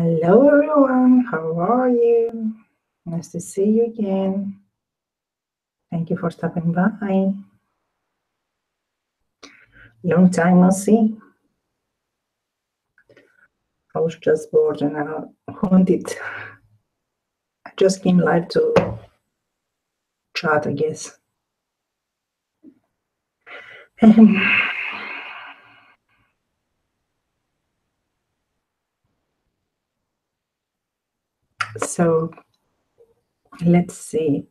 Hello everyone, how are you? Nice to see you again. Thank you for stopping by. Long time no see. I was just bored and I wanted. I just came live to chat, I guess. So let's see.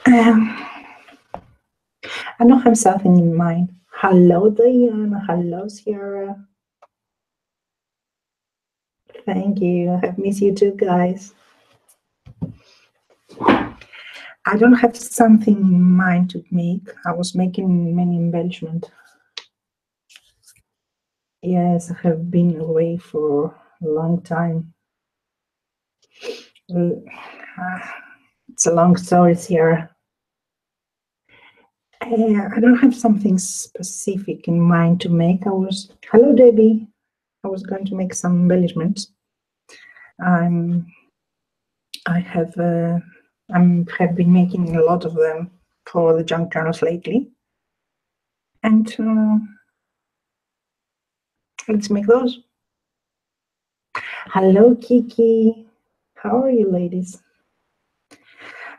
I don't have something in mind. Hello Diana, hello Sierra. Thank you. I've missed you too, guys. I don't have something in mind to make. I was making many embellishments. Yes, I have been away for a long time. It's a long story here. I don't have something specific in mind to make. Hello Debbie. I was going to make some embellishments. I have been making a lot of them for the junk journals lately, and let's make those. Hello Kiki, how are you, ladies?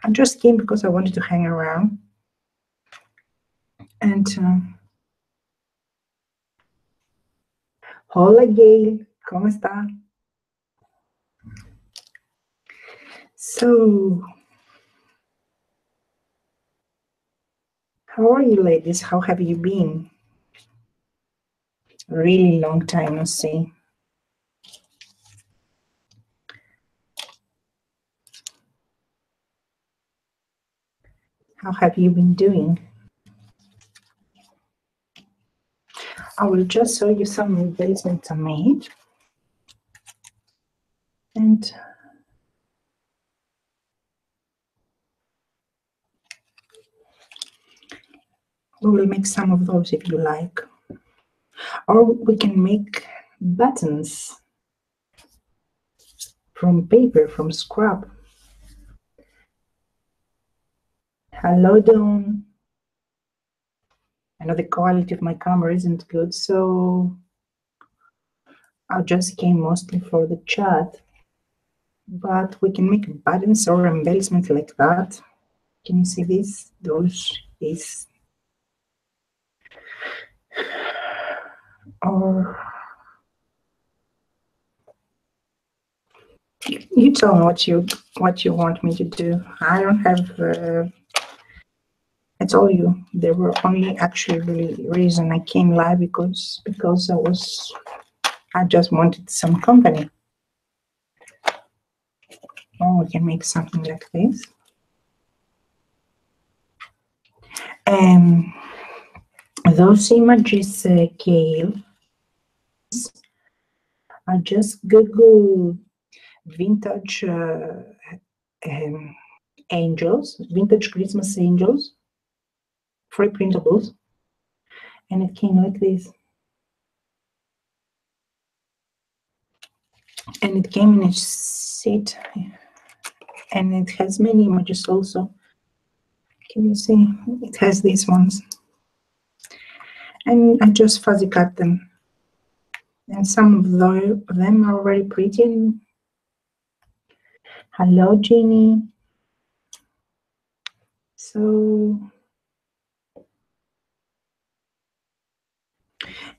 I just came because I wanted to hang around, and hola Gail, ¿cómo está? So, how are you, ladies? How have you been? Really long time no see. How have you been doing? I will just show you some embellishments I made. And we will make some of those if you like. Or we can make buttons from paper, from scrap. Hello, Dawn. I know the quality of my camera isn't good, so I just came mostly for the chat. But we can make buttons or embellishments like that. Can you see this? This. Or you tell me what you want me to do. I don't have. I told you there were only actually reason I came live because I just wanted some company. Oh, we can make something like this. Those images, Gail, I just Google vintage angels, vintage Christmas angels, free printables, and it came like this. And it came in a set, and it has many images also. Can you see? It has these ones. And I just fuzzy cut them. And some of them are very pretty. Hello, Jeannie. So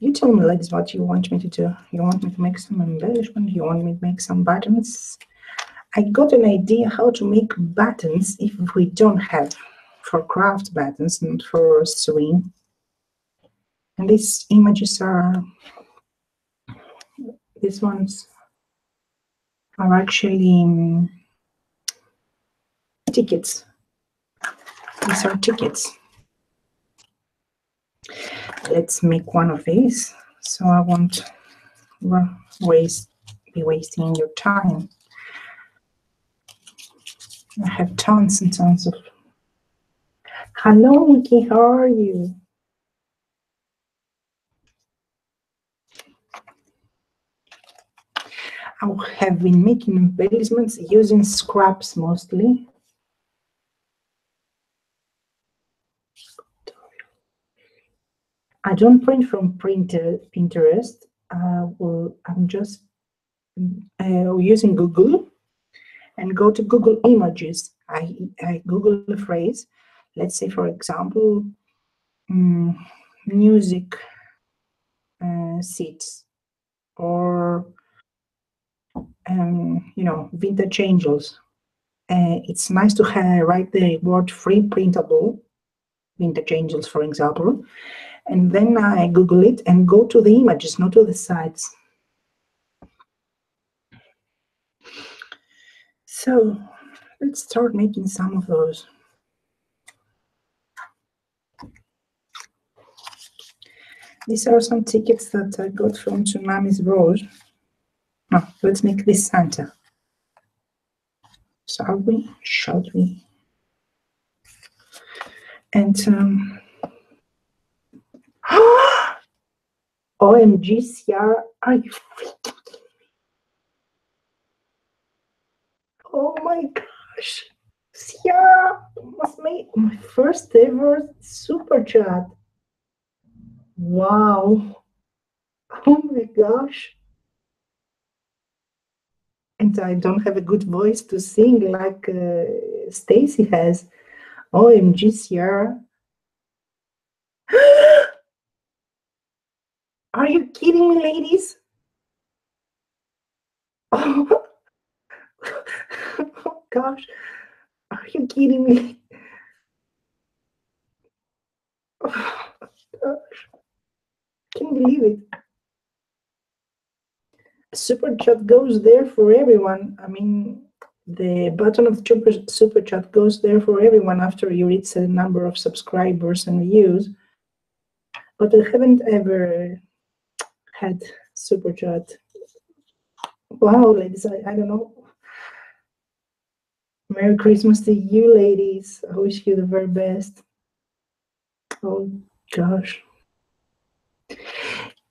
you tell me, ladies, what you want me to do. You want me to make some embellishment? You want me to make some buttons? I got an idea how to make buttons if we don't have for craft buttons and for sewing. And these images are, these ones are actually tickets. These are tickets. Let's make one of these so I won't be wasting your time. I have tons and tons of. Hello, Nikki, how are you? I have been making embellishments using scraps mostly. I don't print from Pinterest. I'm just using Google and go to Google Images. I Google a phrase. Let's say, for example, music seats, or vintage angels. It's nice to write the word free printable, vintage angels, for example, and then I Google it and go to the images, not to the sites. So let's start making some of those. These are some tickets that I got from Tsunami's Rose. Now, let's make this Santa. Shall we? Shall we? And OMG, Ciara, are you freaking? Oh my gosh, Ciara must make my first ever super chat. Wow. Oh my gosh. And I don't have a good voice to sing like Stacy has. OMG, Ciara. Are you kidding me, ladies? Oh, oh gosh. Are you kidding me? Oh, gosh. Can't believe it. Super chat goes there for everyone. I mean, the button of super chat goes there for everyone after you reach a number of subscribers and views. But I haven't ever had super chat. Wow, ladies, I don't know. Merry Christmas to you, ladies. I wish you the very best. Oh gosh.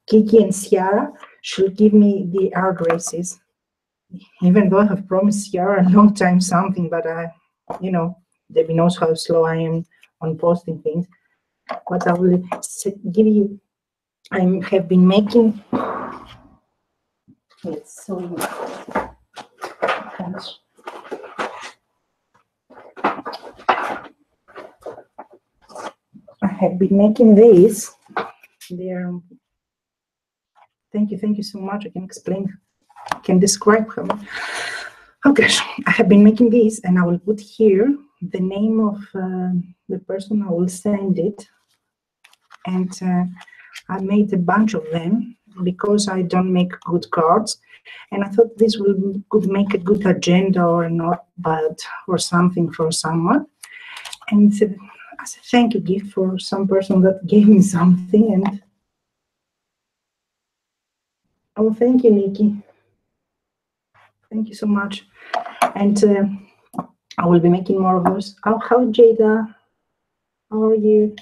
Kiki and Ciara should give me the addresses, even though I have promised Ciara a long time something, but Debbie knows how slow I am on posting things. But I will give you, I have been making, it's so gosh. I have been making these. They're, thank you so much. I can explain, I can describe them. Oh gosh, I have been making these, and I will put here the name of the person I will send it. And I made a bunch of them because I don't make good cards, and I thought this could make a good agenda or not bad or something for someone. And as a thank you gift for some person that gave me something. And oh, thank you, Nikki. Thank you so much. And I will be making more of those. Oh, how Jada? How are you?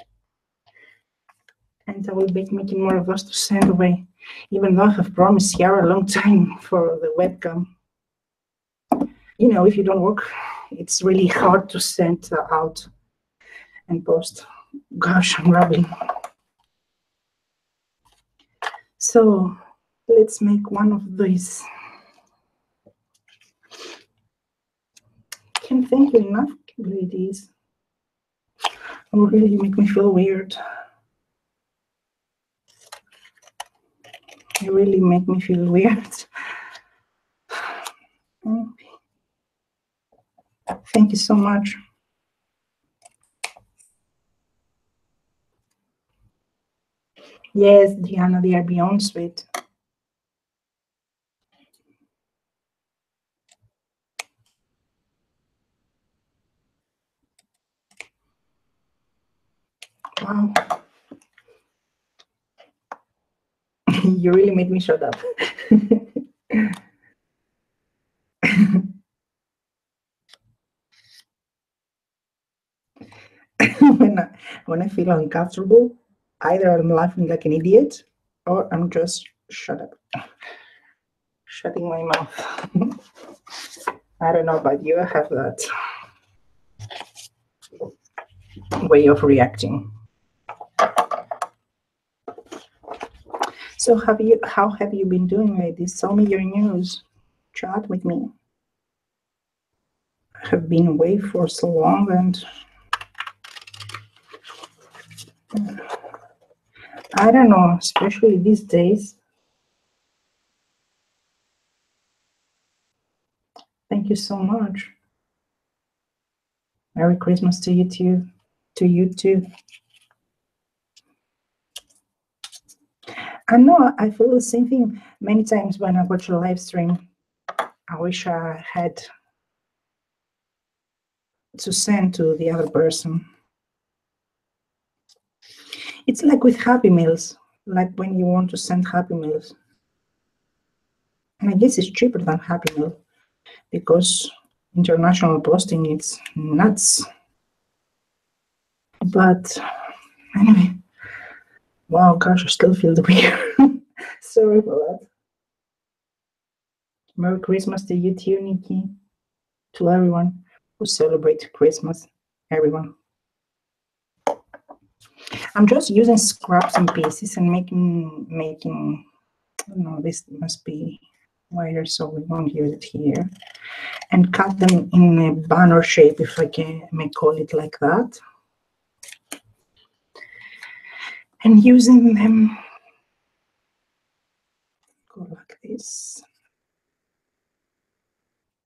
And I will be making more of those to send away, even though I have promised Ciara a long time for the webcam. You know, if you don't work, it's really hard to send out and post. Gosh, I'm rambling. So let's make one of these. Can't thank you enough, ladies. Oh, really, you make me feel weird. You really make me feel weird. Thank you so much. Yes, Diana, they are beyond sweet. Wow. You really made me shut up. when I feel uncomfortable, either I'm laughing like an idiot or I'm just shut up. shutting my mouth. I don't know about you, I have that way of reacting. So how have you been doing, ladies? Tell me your news. Chat with me. I have been away for so long, and I don't know, especially these days. Thank you so much. Merry Christmas to you too. To you too. I know I feel the same thing many times when I watch a live stream. I wish I had to send to the other person. It's like with Happy Meals, like when you want to send Happy Meals. And I guess it's cheaper than Happy Meal because international posting, it's nuts. But anyway, wow, gosh, I still feel the beer. Sorry for that. Merry Christmas to you too, Nikki. To everyone who celebrates Christmas, everyone. I'm just using scraps and pieces and making. I don't know, this must be wider, so we won't use it here. And cut them in a banner shape, if I may call it like that. And using them, go like this,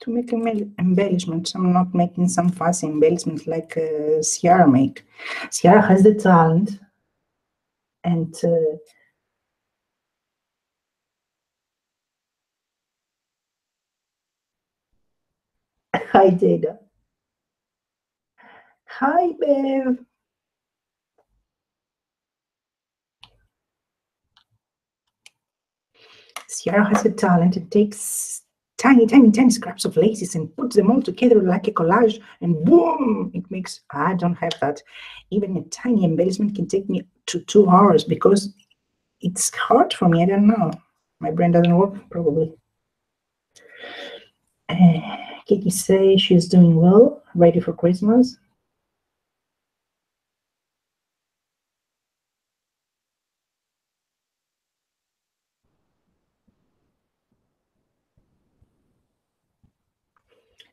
to make embellishments. I'm not making some fancy embellishments like Ciara make. Ciara has the talent, and hi Dada. Hi Bev. Ciara has a talent. It takes tiny scraps of laces and puts them all together like a collage, and boom, it makes. I don't have that. Even a tiny embellishment can take me to 2 hours because it's hard for me. I don't know. My brain doesn't work probably. Kiki says she's doing well, ready for Christmas.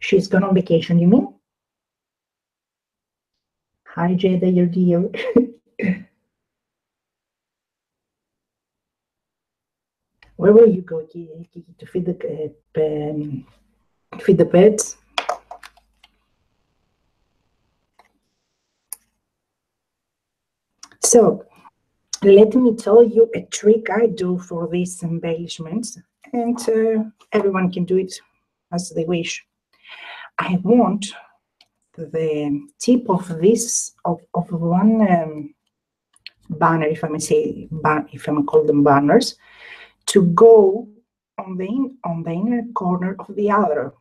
She's gone on vacation, you mean? Hi, Jada, your dear. Where will you go, Kiki, to feed the pets? So, let me tell you a trick I do for these embellishments, and everyone can do it as they wish. I want the tip of this of one banner, if I may say, if I may call them banners, to go on the inner corner of the other,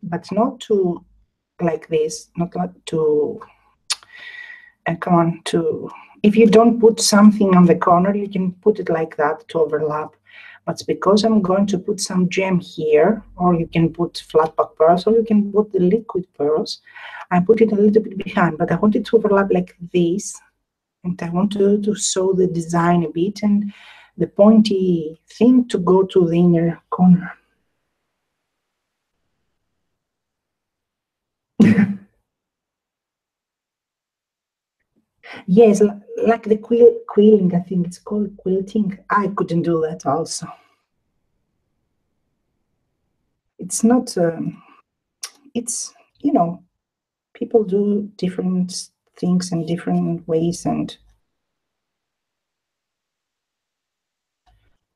but not to like this, not like to come on to. If you don't put something on the corner, you can put it like that to overlap. But because I'm going to put some gem here, or you can put flat back pearls, or you can put the liquid pearls, I put it a little bit behind, but I want it to overlap like this. And I want to sew the design a bit and the pointy thing to go to the inner corner. Yes, like the quilling, I think it's called quilting. I couldn't do that also. It's not, it's, people do different things in different ways, and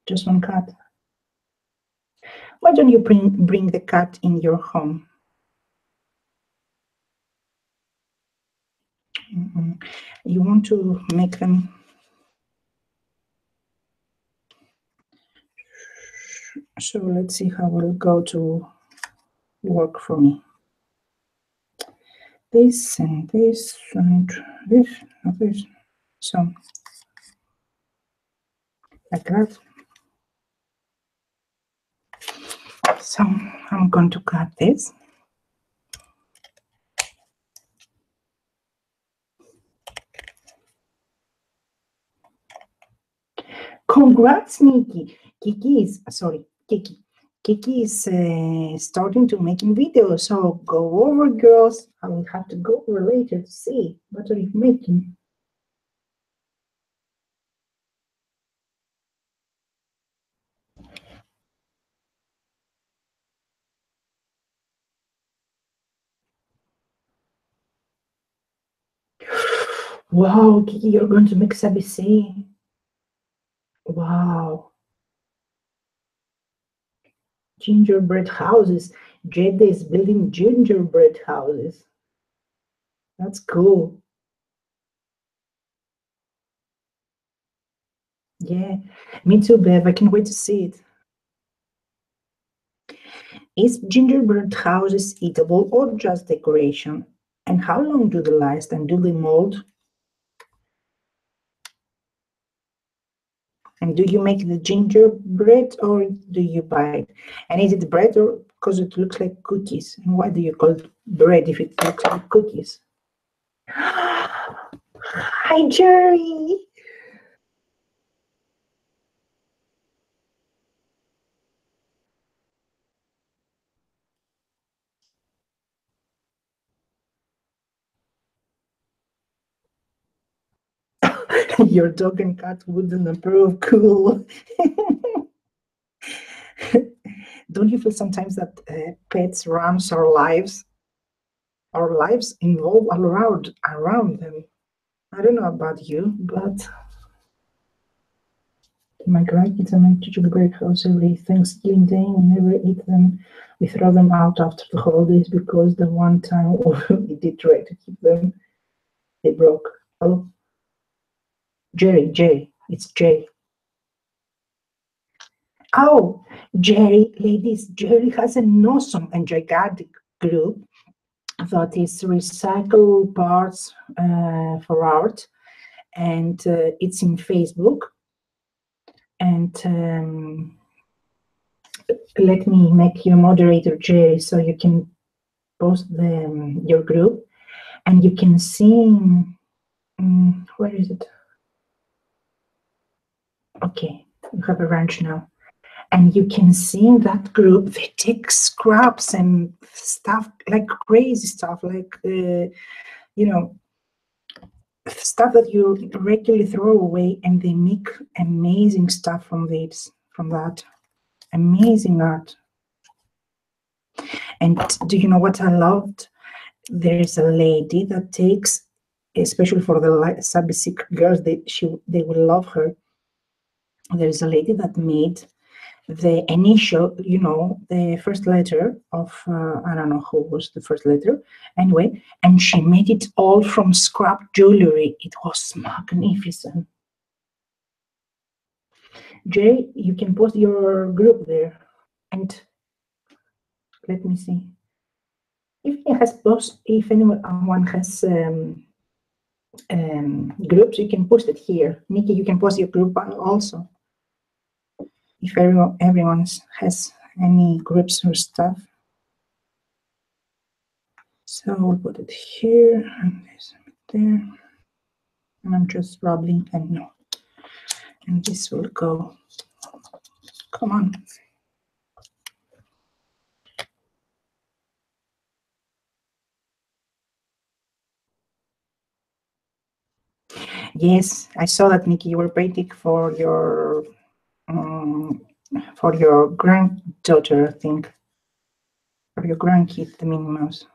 just one cat. Why don't you bring the cat in your home? You want to make them. So let's see how it will go to work for me. This and this and this and this. So like that. So I'm going to cut this. Congrats, Nikki. Kiki is sorry, Kiki. Kiki is starting to making videos. So go over, girls. I will have to go over later to see what are you making. Wow, Kiki, you're going to make ABC. Wow. Gingerbread houses. Jade is building gingerbread houses. That's cool. Yeah, me too, Bev. I can't wait to see it. Is gingerbread houses eatable or just decoration? And how long do they last and do they mold? And do you make the gingerbread or do you buy it? And is it bread or because it looks like cookies? And why do you call it bread if it looks like cookies? Hi, Jerry. Your dog and cat wouldn't approve. Cool. Don't you feel sometimes that pets runs our lives? Our lives involve around them. I don't know about you, but my grandkids and my gingerbread house every Thanksgiving Day. We never eat them. We throw them out after the holidays because the one time we did try to keep them, they broke. Oh, Jerry, it's Jay. Oh, Jerry, ladies, Jerry has an awesome and gigantic group that is recycle parts for art, and it's in Facebook. And let me make you moderator, Jerry, so you can post your group, and you can see. Where is it? Okay, you have a ranch now. And you can see in that group, they take scraps and stuff, like crazy stuff, like, stuff that you regularly throw away, and they make amazing stuff from that. Amazing art. And do you know what I loved? There's a lady that takes, especially for the subsic girls, they will love her. There's a lady that made the initial, the first letter of, I don't know who was the first letter, anyway, and she made it all from scrap jewelry. It was magnificent. Jay, you can post your group there, and let me see if anyone has groups, you can post it here. Nikki, you can post your group also. If everyone has any groups or stuff. So we'll put it here and this there. And I'm just rubbing and no. And this will go. Come on. Yes, I saw that, Nikki. You were painting for your granddaughter, I think. For your grandkid, the Minnie Mouse.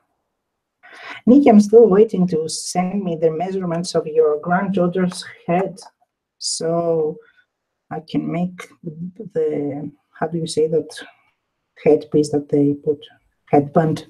Nikki, I'm still waiting to send me the measurements of your granddaughter's head, so I can make the how do you say that headpiece that they put, headband.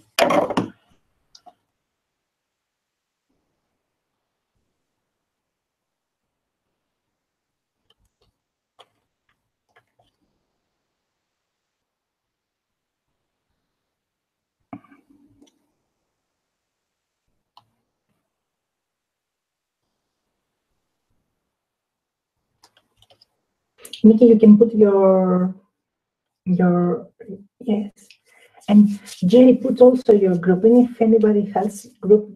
Nikki, you can put your yes. And Jerry, put also your group in if anybody has group.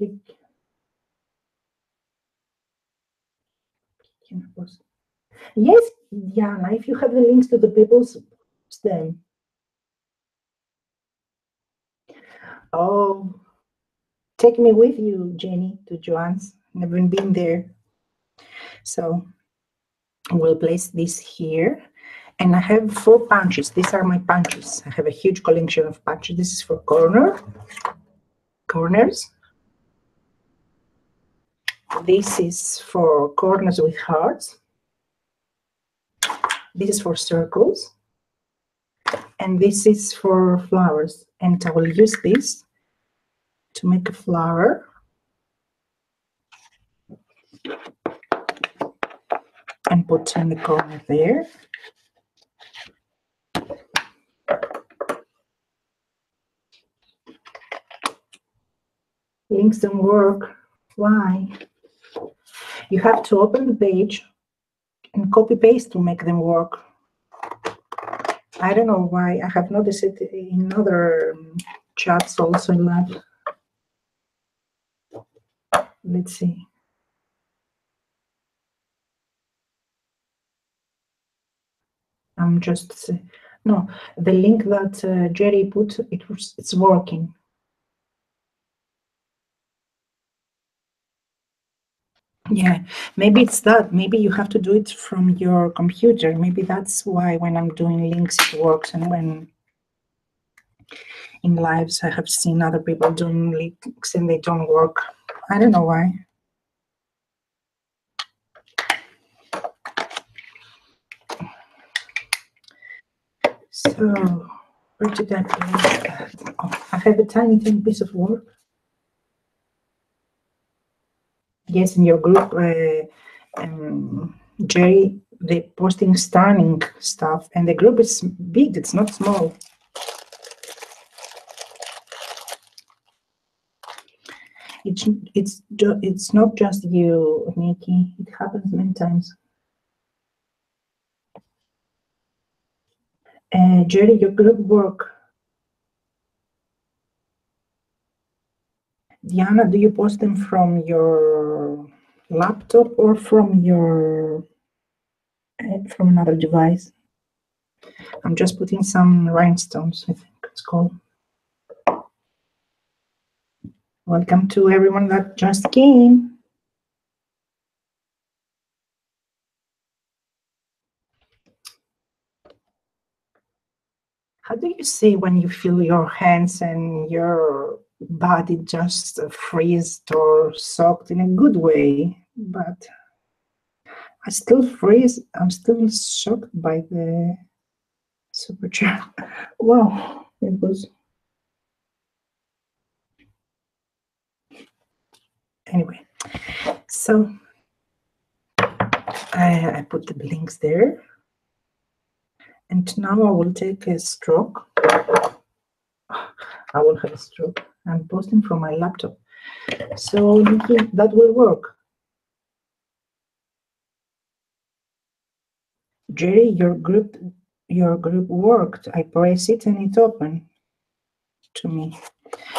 Yes, Diana, if you have the links to the people's, post them. Oh, take me with you, Jenny, to Joanne's. Never been there. So we'll place this here. And I have 4 punches. These are my punches. I have a huge collection of punches. This is for corners. This is for corners with hearts. This is for circles. And this is for flowers. And I will use this to make a flower. And put in the corner there. Links don't work. Why? You have to open the page and copy paste to make them work. I don't know why. I have noticed it in other chats also in lab. Let's see. I'm just no. The link that Jerry put, it's working. Yeah, maybe it's that. Maybe you have to do it from your computer. Maybe that's why when I'm doing links it works, and when in lives I have seen other people doing links and they don't work. I don't know why. So where did I place that? Oh, I have a tiny piece of work. Yes, in your group, Jerry, they're posting stunning stuff, and the group is big. It's not small. It's not just you, Nikki. It happens many times. Jerry, your group work. Diana, do you post them from your laptop or from your from another device? I'm just putting some rhinestones, I think it's called. Welcome to everyone that just came. How do you say when you feel your hands and your body just freezed or soaked in a good way? But I still freeze. I'm still shocked by the supercharge. Wow, it was. Anyway, so I put the links there. And now I will take a stroke. I will have a stroke. I'm posting from my laptop. So that will work. Jerry, your group worked. I press it and it opened to me.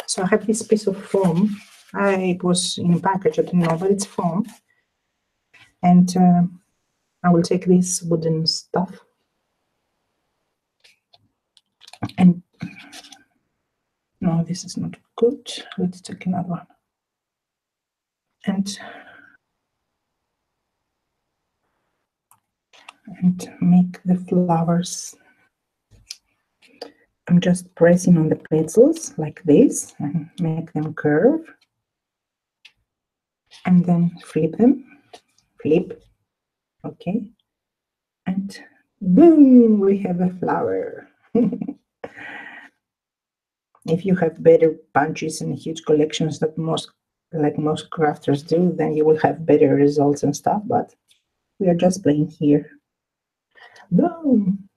So I have this piece of foam. It was in a package, I don't know, but it's foam. And I will take this wooden stuff and no, this is not good. Let's take another one. And make the flowers. I'm just pressing on the petals like this and make them curve. And then flip them. Flip. Okay. And boom, we have a flower. If you have better bunches and huge collections that most crafters do, then you will have better results and stuff, but we are just playing here. Boom.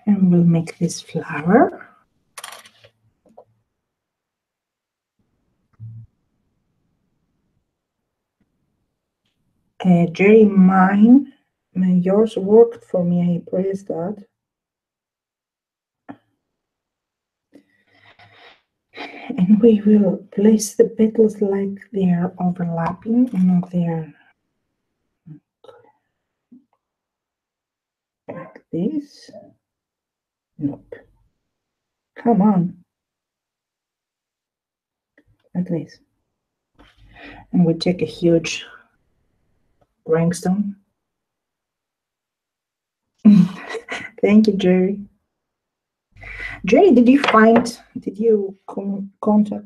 And we'll make this flower. Jerry, yours worked for me. I pressed that. And we will place the petals like they are overlapping, not they are like this. Nope. Come on. Like this. And we take a huge rhinestone. Thank you, Jerry. Jerry, did you contact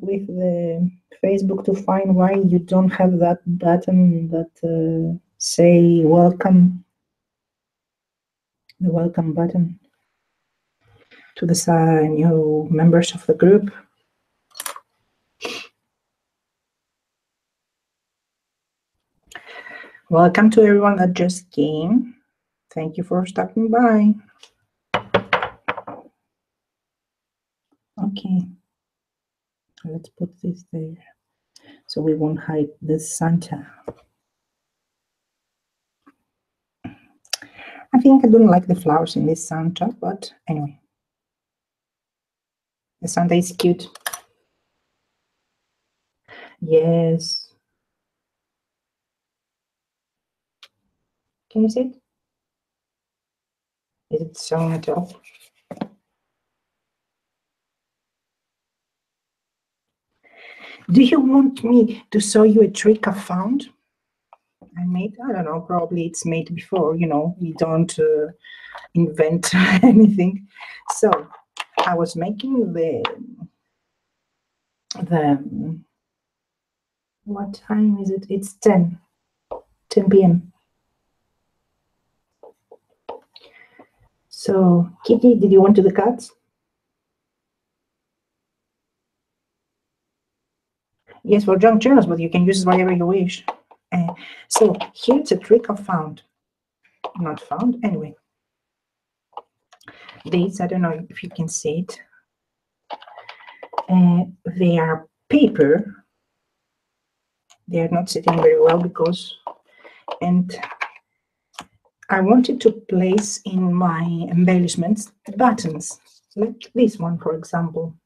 with the Facebook to find why you don't have that button that say welcome, the welcome button to the new members of the group? Welcome to everyone that just came. Thank you for stopping by. Okay, let's put this there so we won't hide the Santa. I think I don't like the flowers in this Santa, but anyway. The Santa is cute. Yes. Can you see it? Is it showing at all? Do you want me to show you a trick I found? I made, I don't know, probably it's made before, you know, we don't invent anything. So I was making the what time is it? It's 10 p.m. So Kitty, did you want to the cats? Yes, for junk journals, but you can use it whatever you wish. So here's a trick I found. Not found, anyway. These, I don't know if you can see it. They are paper. They are not sitting very well because, and I wanted to place in my embellishments buttons, like this one, for example.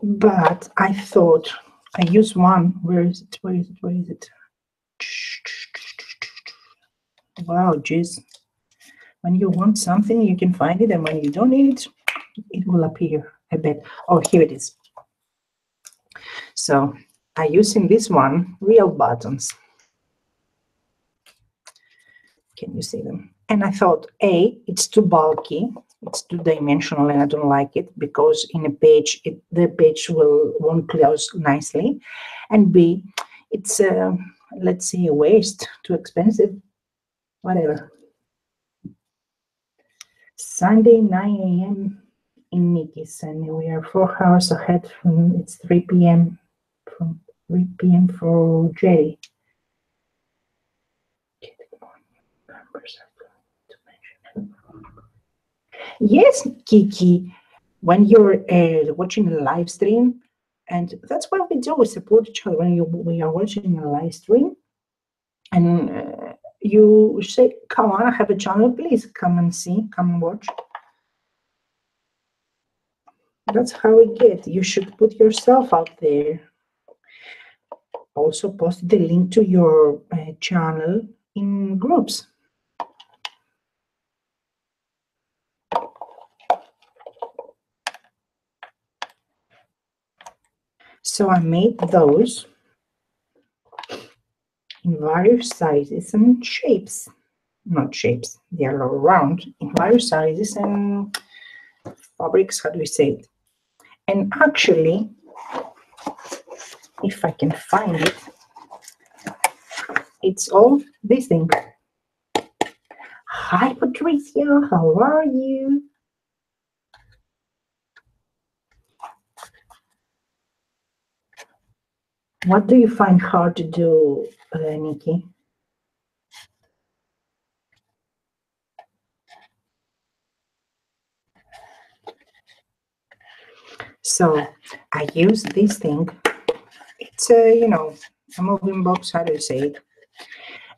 But I thought I use one. Where is it? Where is it? Where is it? Wow, geez. When you want something, you can find it, and when you don't need it, it will appear, I bet. Oh, here it is. So I'm using this one, real buttons. Can you see them? And I thought, A, it's too bulky, it's two-dimensional, and I don't like it because in a page, the page won't close nicely. And B, it's, let's say, a waste, too expensive, whatever. Sunday, 9 a.m. in Nikki's, and we are 4 hours ahead from, it's 3 p.m. from 3 p.m. for Jerry. Yes, Kiki, when you're watching a live stream, and that's what we do, we support each other when we are watching a live stream, and you say, come on, I have a channel, please come and see, come and watch. That's how we get. You should put yourself out there. Also post the link to your channel in groups. So I made those in various sizes and shapes. Not shapes, they are all round, in various sizes and fabrics, how do we say it? And actually, if I can find it, it's all this thing. Hi, Patricia, how are you? What do you find hard to do, Nikki? So I use this thing. It's you know, a moving box, how do you say it?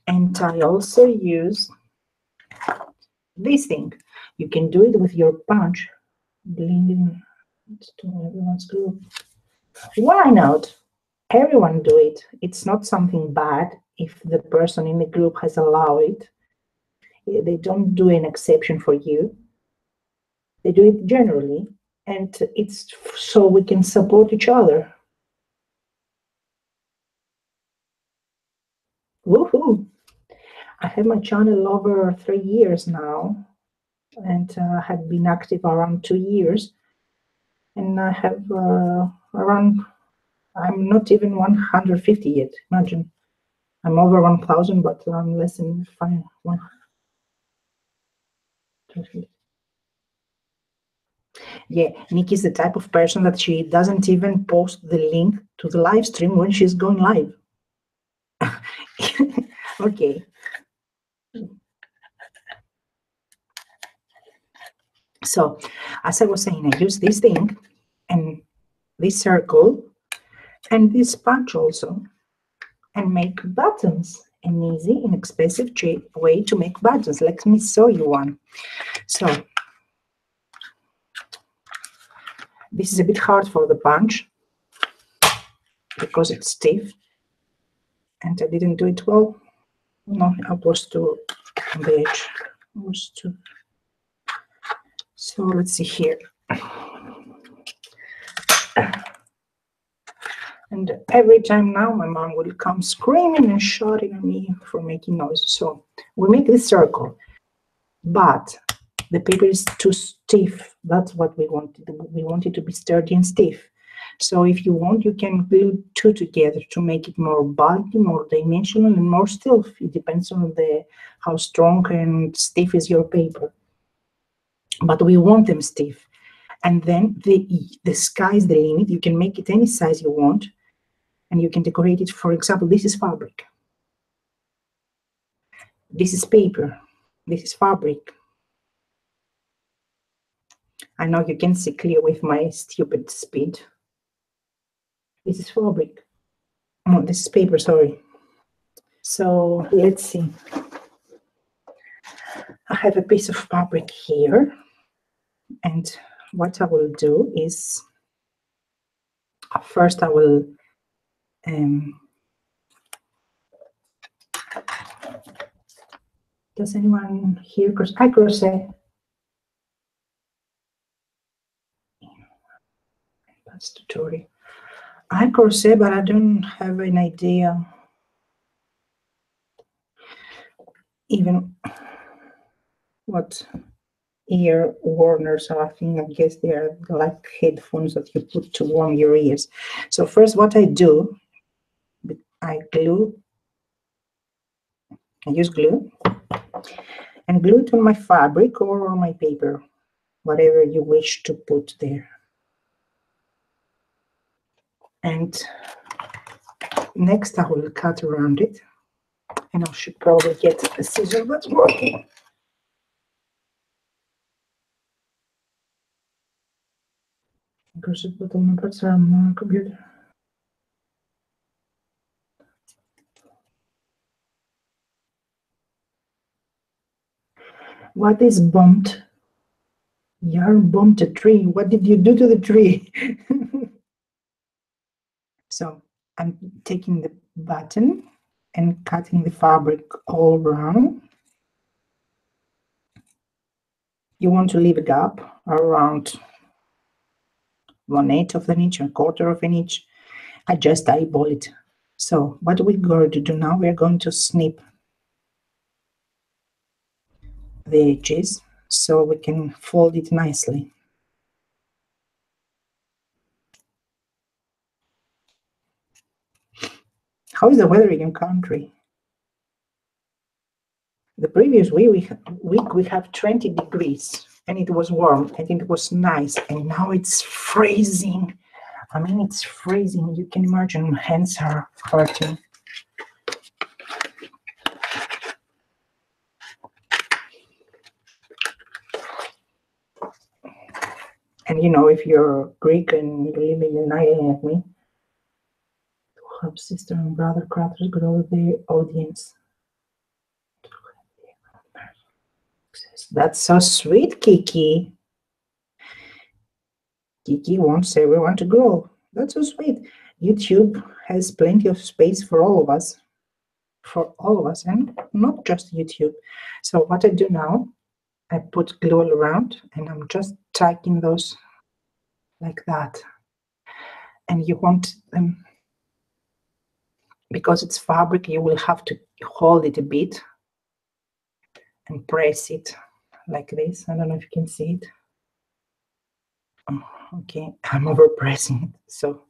And I also use this thing. You can do it with your punch. Blending to everyone's group. Why not? Everyone do it. It's not something bad if the person in the group has allowed it. They don't do an exception for you. They do it generally, and it's so we can support each other. Woohoo! I have my channel over 3 years now, and have been active around 2 years, and I have around, I'm not even 150 yet, imagine. I'm over 1,000, but I'm less than 1. Yeah, Nikki's the type of person that she doesn't even post the link to the live stream when she's going live. Okay. So, as I was saying, I use this thing and this circle and this punch also, and make buttons. An easy, inexpensive way to make buttons. Let me show you one. So, this is a bit hard for the punch because it's stiff, and I didn't do it well. No, I was too on the edge. I was too. So let's see here. And every time now my mom will come screaming and shouting at me for making noise. So we make this circle, but the paper is too stiff. That's what we wanted. We want it to be sturdy and stiff. So if you want, you can glue two together to make it more bulky, more dimensional, and more stiff. It depends on how strong and stiff is your paper. But we want them stiff. And then the sky is the limit. You can make it any size you want, and you can decorate it. For example, this is fabric. This is paper. This is fabric. I know you can see clear with my stupid speed. This is fabric. Oh, this is paper, sorry. So let's see. I have a piece of fabric here, and what I will do is first I will does anyone here I crochet? That's tutorial. I crochet, but I don't have an idea even what ear warmers are. I guess they're like headphones that you put to warm your ears. So first what I do, I use glue and glue it on my fabric or on my paper, whatever you wish to put there. And next I will cut around it, and I should probably get a scissor that's working. Because it put on my parts on my computer. What is bumped? Yarn bumped a tree. What did you do to the tree? So I'm taking the button and cutting the fabric all around. You want to leave a gap around 1/8 of an inch, 1/4 of an inch. I just eyeball it. So what we're going to do now, we're going to snip the edges so we can fold it nicely. How is the weather in your country? The previous week we have 20 degrees and it was warm and it was nice, and now it's freezing. I mean, it's freezing. You can imagine my hands are hurting. And you know, if you're Greek and you live in an island like me, help sister and brother crafters grow their audience. That's so sweet, Kiki. Kiki wants everyone to grow. That's so sweet. YouTube has plenty of space for all of us. And not just YouTube. So what I do now, I put glue all around and I'm just tagging those like that. And you want them, because it's fabric, you will have to hold it a bit and press it like this. I don't know if you can see it. Oh, okay, I'm over pressing it. So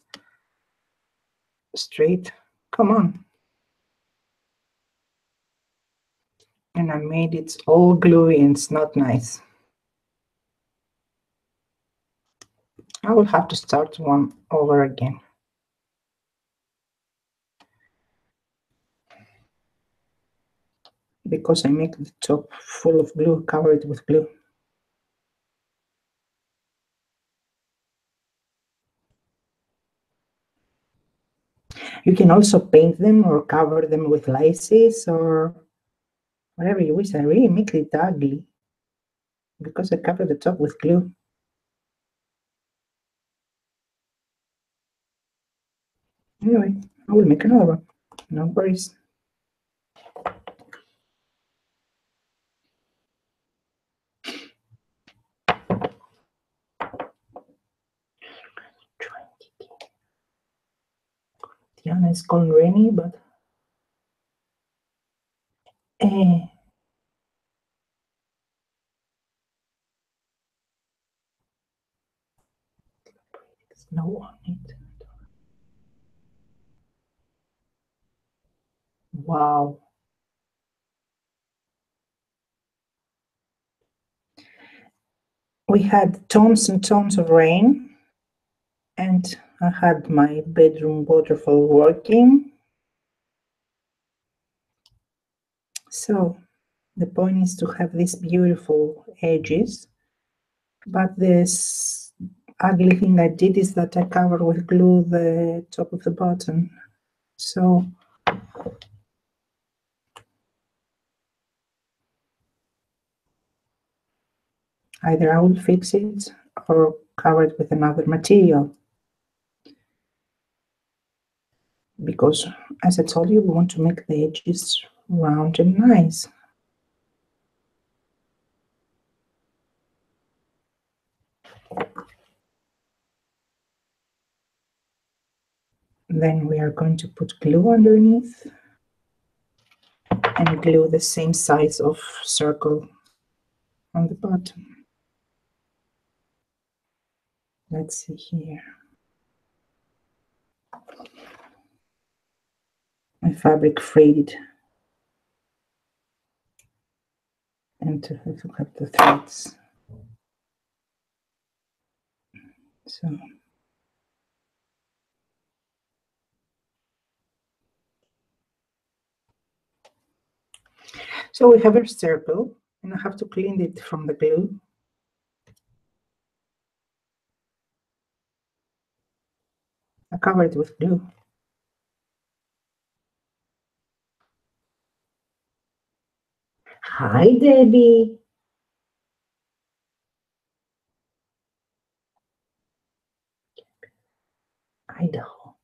straight, come on. And I made it all gluey and it's not nice. I will have to start one over again. Because I make the top full of glue, cover it with glue. You can also paint them or cover them with laces or whatever you wish. I really make it ugly because I cover the top with glue. Anyway, I will make another one. No worries. Diana is calling rainy, but there's no one on it. Wow. We had tons and tons of rain, and I had my bedroom waterfall working. So the point is to have these beautiful edges, but this ugly thing I did is that I covered with glue the top of the button. So either I will fix it or cover it with another material. Because, as I told you, we want to make the edges round and nice. Then we are going to put glue underneath and glue the same size of circle on the bottom. Let's see here. My fabric frayed and to have the threads. So we have a circle, and I have to clean it from the glue. I cover it with glue. Hi, Debbie. Idaho.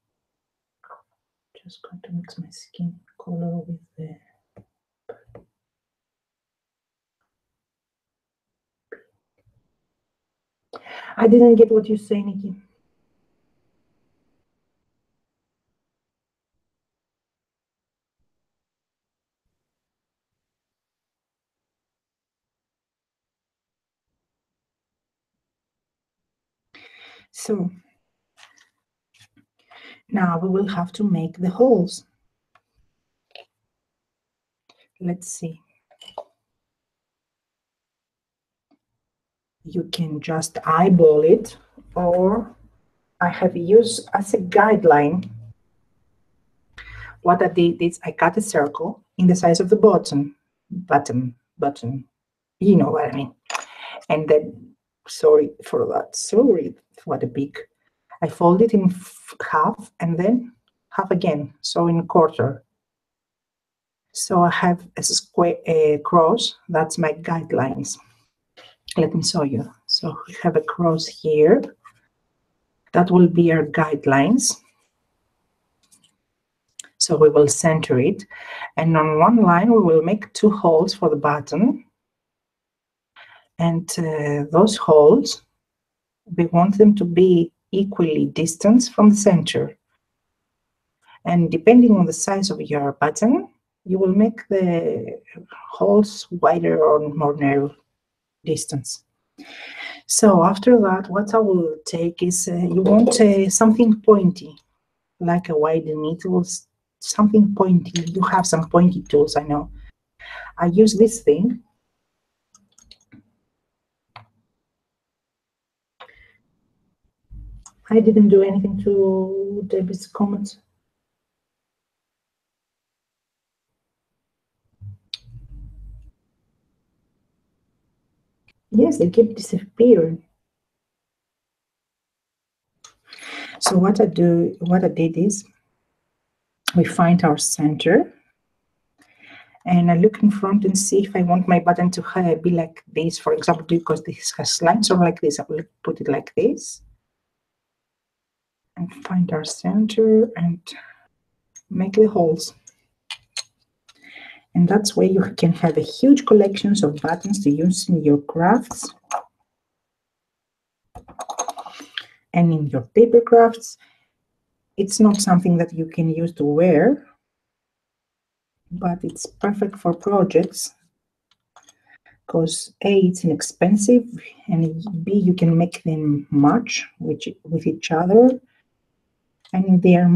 Just going to mix my skin color with the I didn't get what you say, Nikki. So now we will have to make the holes. Let's see. You can just eyeball it, or I have used as a guideline. What I did is I cut a circle in the size of the button. You know what I mean. And then, sorry for that. Sorry, what a big. I fold it in half and then half again, so in a quarter. So I have a square, a cross, that's my guidelines. Let me show you. So we have a cross here. That will be our guidelines. So we will center it. And on one line, we will make 2 holes for the button. And those holes, we want them to be equally distant from the center. And depending on the size of your button, you will make the holes wider or more narrow distance. So after that, what I will take is you want something pointy, like a wide needle, something pointy. You have some pointy tools, I know. I use this thing. I didn't do anything to Debbie's comments. Yes, they keep disappearing. So what I did is, we find our center, and I look in front and see if I want my button to be like this, for example, because this has lines, or like this. I will put it like this, and find our center and make the holes. And that's where you can have a huge collections of buttons to use in your crafts and in your paper crafts. It's not something that you can use to wear, but it's perfect for projects because A, it's inexpensive, and B, you can make them match with each other, and they are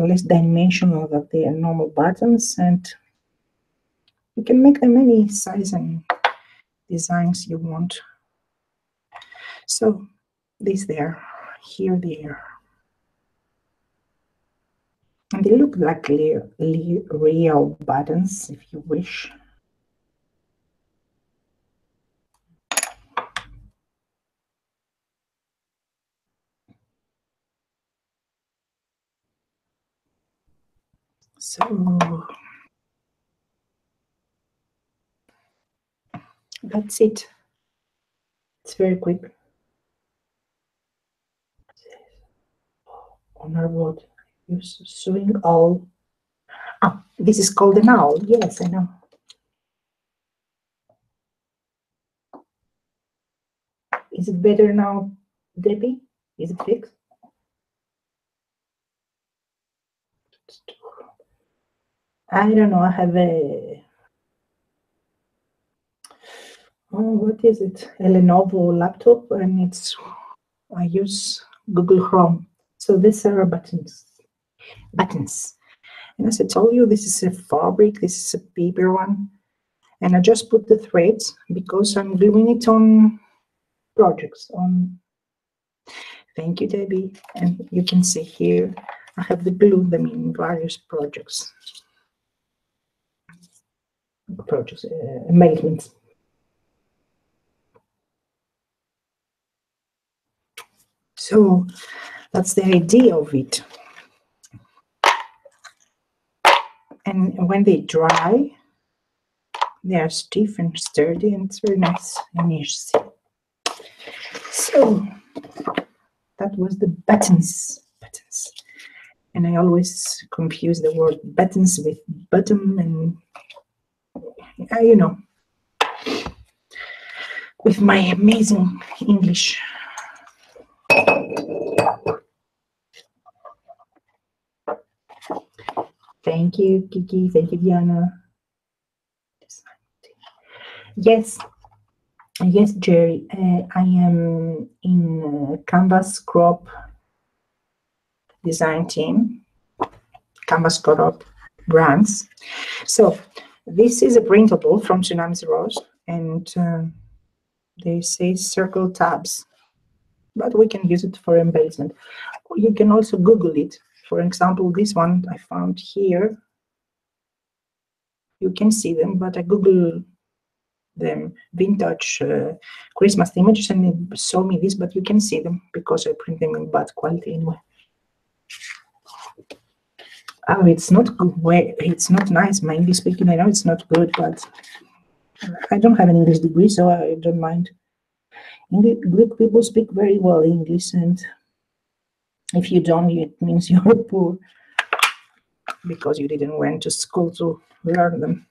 less dimensional than the normal buttons, and you can make them any size and designs you want. So these there, here they are. And they look like real buttons, if you wish. So that's it. It's very quick. On our board, use sewing awl. Ah, this is called an owl. Yes, I know. Is it better now, Debbie? Is it fixed? I don't know. I have a what is it? A Lenovo laptop, and I use Google Chrome. So these are buttons. And as I told you, this is a fabric. This is a paper one, and I just put the threads because I'm gluing it on projects. Thank you, Debbie. And you can see here, I have glued them in various projects, amazements. So that's the idea of it. And when they dry, they are stiff and sturdy, and it's very nice and easy. So that was the buttons. And I always confuse the word buttons with bottom, and you know, with my amazing English. Thank you, Kiki. Thank you, Diana. Yes, Jerry. I am in Canvas Crop design team, Canvas Crop brands. So this is a printable from Tsunami's Rose, and they say circle tabs, but we can use it for embellishment. You can also Google it. For example, this one I found here. You can see them, but I Google them vintage Christmas images, and it showed me this, but you can see them because I print them in bad quality anyway. Oh, it's not good. It's not nice. My English speaking, I know it's not good, but I don't have an English degree, so I don't mind. Greek people speak very well English, and if you don't, it means you're poor because you didn't went to school to learn them.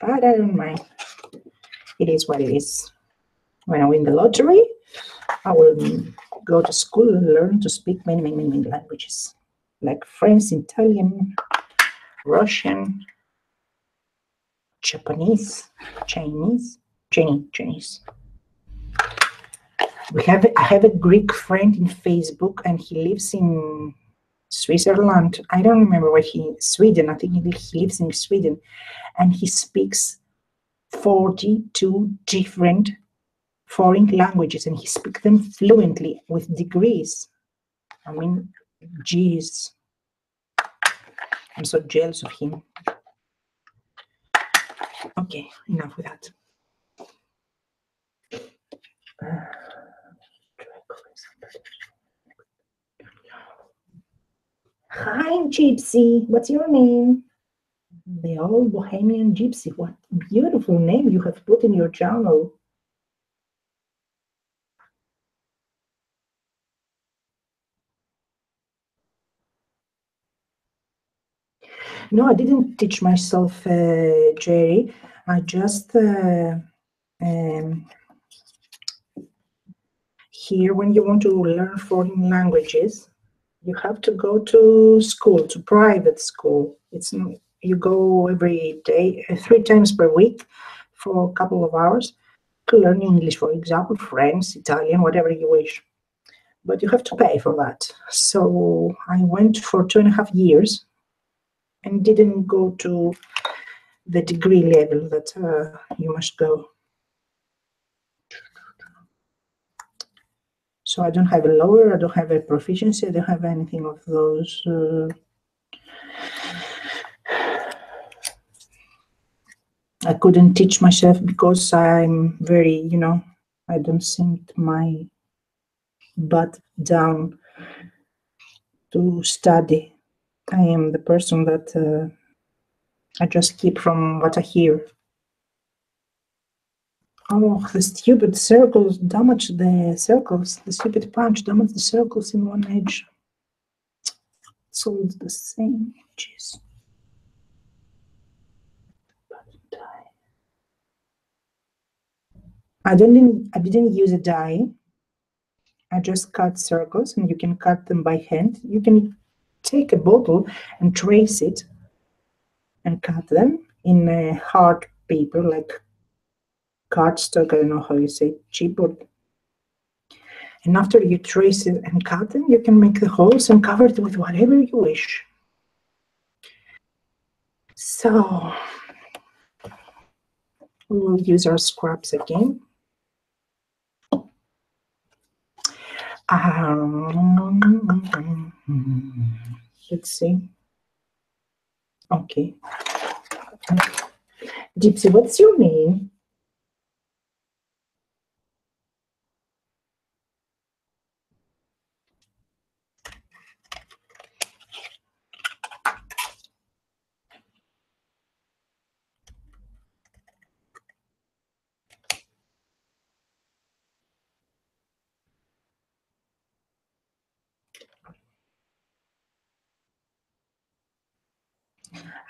But I don't mind. It is what it is. When I win the lottery, I will go to school and learn to speak many languages, like French, Italian, Russian, Japanese, Chinese. I have a Greek friend in Facebook, and he lives in Switzerland. I don't remember where Sweden. I think he lives in Sweden, and he speaks 42 different foreign languages, and he speaks them fluently with degrees. I mean, geez, I'm so jealous of him. Okay, enough with that. Hi, Gypsy. What's your name? The Old Bohemian Gypsy. What beautiful name you have put in your journal. No, I didn't teach myself, Jerry. I just here, when you want to learn foreign languages, you have to go to school, to private school. It's you go every day, 3 times per week, for a couple of hours to learn English, for example, French, Italian, whatever you wish. But you have to pay for that. So I went for 2.5 years and didn't go to the degree level that you must go. So I don't have a lower, I don't have a proficiency, I don't have anything of those. I couldn't teach myself because I'm very, I don't sink my butt down to study. I am the person that I just keep from what I hear. Oh, the stupid circles damage the circles. The stupid punch damage the circles in one edge. It's all the same. Jeez. I didn't use a die. I just cut circles, and you can cut them by hand. You can take a bottle and trace it and cut them in a hard paper, like cardstock. I don't know how you say, chipboard. And after you trace it and cut them, you can make the holes and cover it with whatever you wish. So we will use our scraps again. Let's see. Okay. Gypsy, what's your name?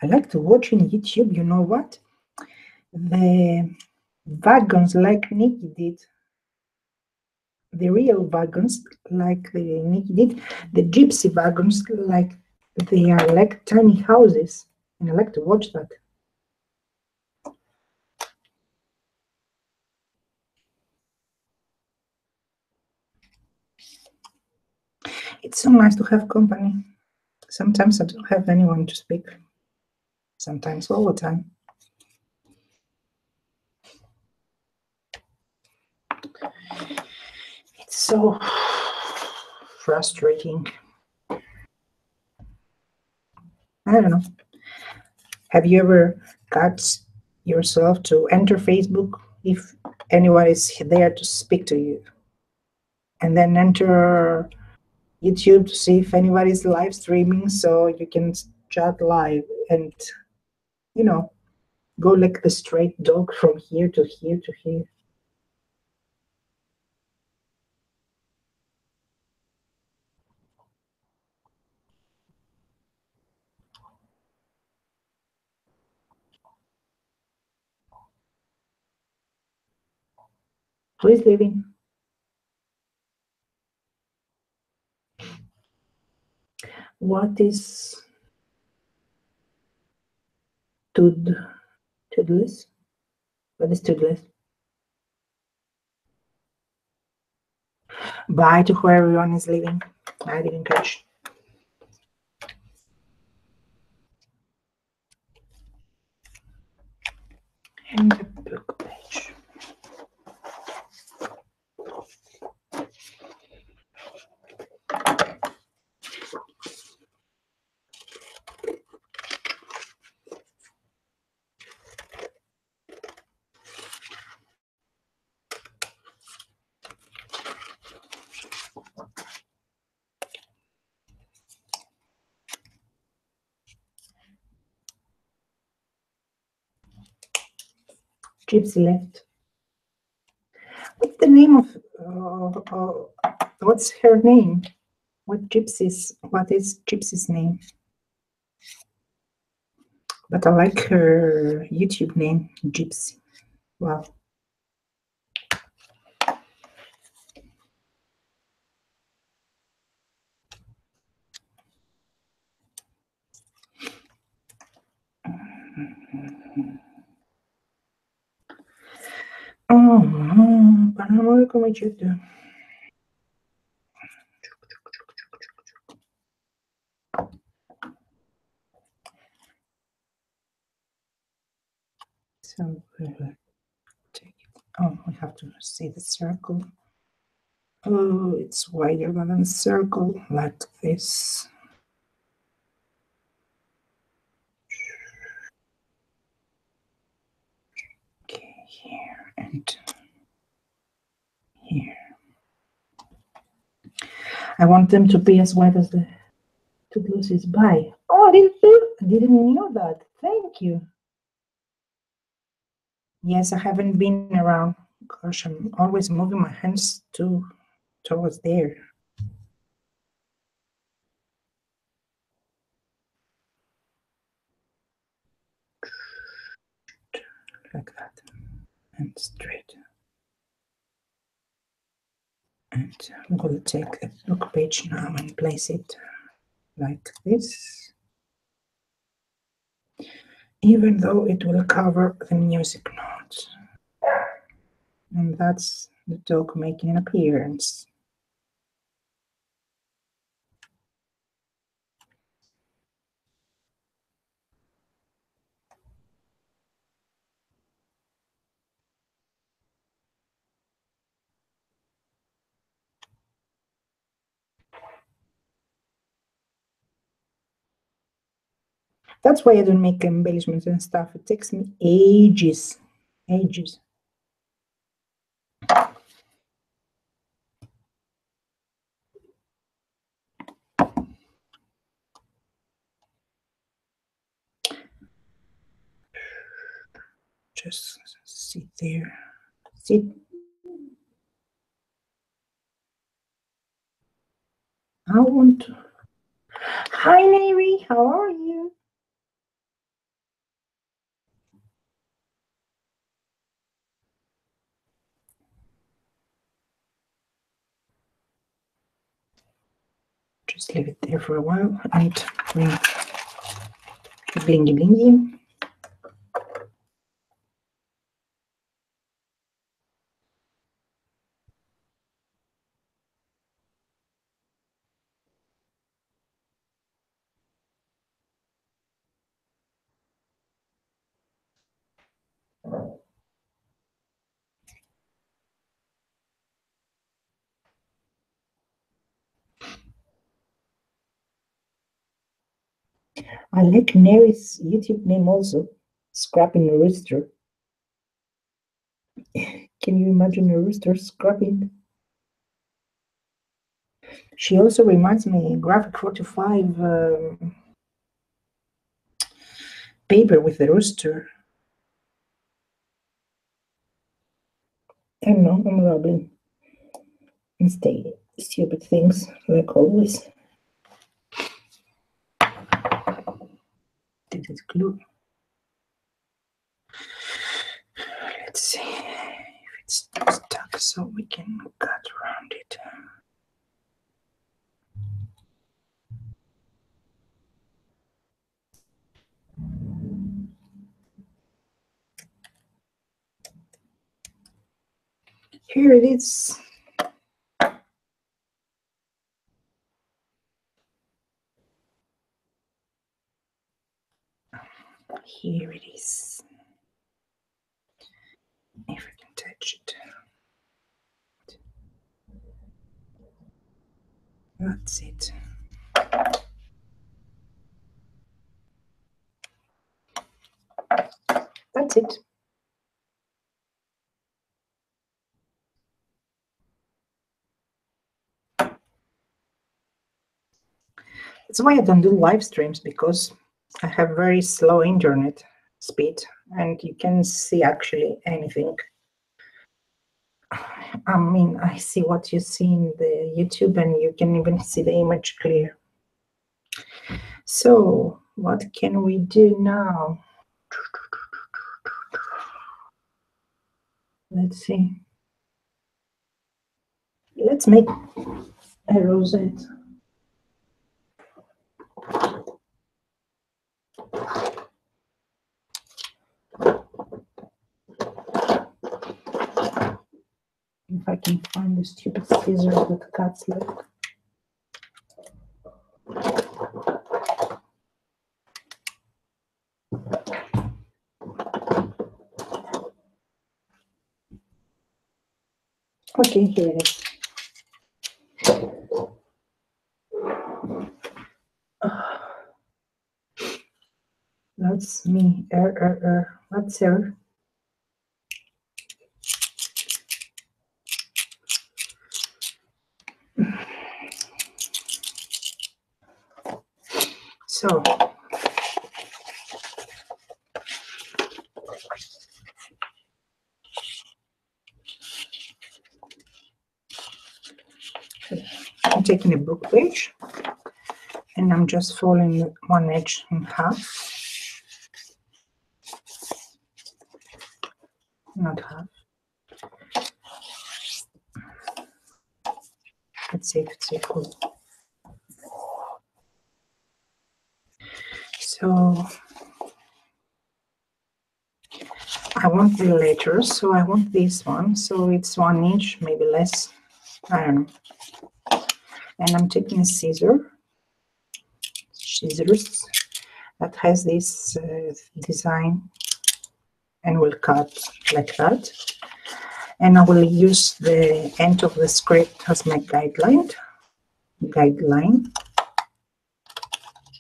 I like to watch in YouTube, you know what? The wagons like Nikki did. The real wagons like Nikki did. The gypsy wagons like they are like tiny houses. And I like to watch that. It's so nice to have company. Sometimes I don't have anyone to speak. Sometimes all the time. It's so frustrating. I don't know. Have you ever got yourself to enter Facebook if anyone is there to speak to you? And then enter YouTube to see if anybody's live streaming, so you can chat live and, you know, go like the straight dog from here to here to here. Who is leaving? What is toodless? What is toodless? Bye to who everyone is leaving. I didn't catch. And the book page. Gypsy left. What's the name of? What's her name? What is Gypsy's name? But I like her YouTube name, Gypsy. Wow. Panama come YouTube. So take it. Oh, we have to see the circle. Oh, it's wider than a circle, like this. Okay, here and here. I want them to be as wide as the Toothless is by. Oh, I didn't know that. Thank you. Yes, I haven't been around. Gosh, I'm always moving my hands towards there. Like that. And straight. And I'm going to take the book page now and place it like this. Even though it will cover the music notes. And that's the dog making an appearance. That's why I don't make embellishments and stuff. It takes me ages. Ages. Just sit there. Sit. I want to. Hi, Neri. How are you? Just leave it there for a while and blingy blingy. I like Neri's YouTube name also, Scrapping a Rooster. Can you imagine a rooster scrapping? She also reminds me Graphic 45 paper with the rooster. I don't know, I'm rambling. Instead, stupid things, like always. This is glue. Let's see if it's stuck so we can cut around it. Here it is. Here it is. If I can touch it. That's it. That's it. That's why I don't do live streams, because I have very slow internet speed and you can see actually anything. I mean, I see what you see in the YouTube and you can even see the image clear. So what can we do now? Let's see. Let's make a rosette. If I can find the stupid scissors that cuts like. Okay, here it is. That's me. What's her? So I'm taking a book page and I'm just folding one edge in half. Not half. Let's see if it's equal. So I want the letters, so I want this one. So it's 1 inch, maybe less. I don't know. And I'm taking a scissors that has this design and will cut like that. And I will use the end of the script as my guideline.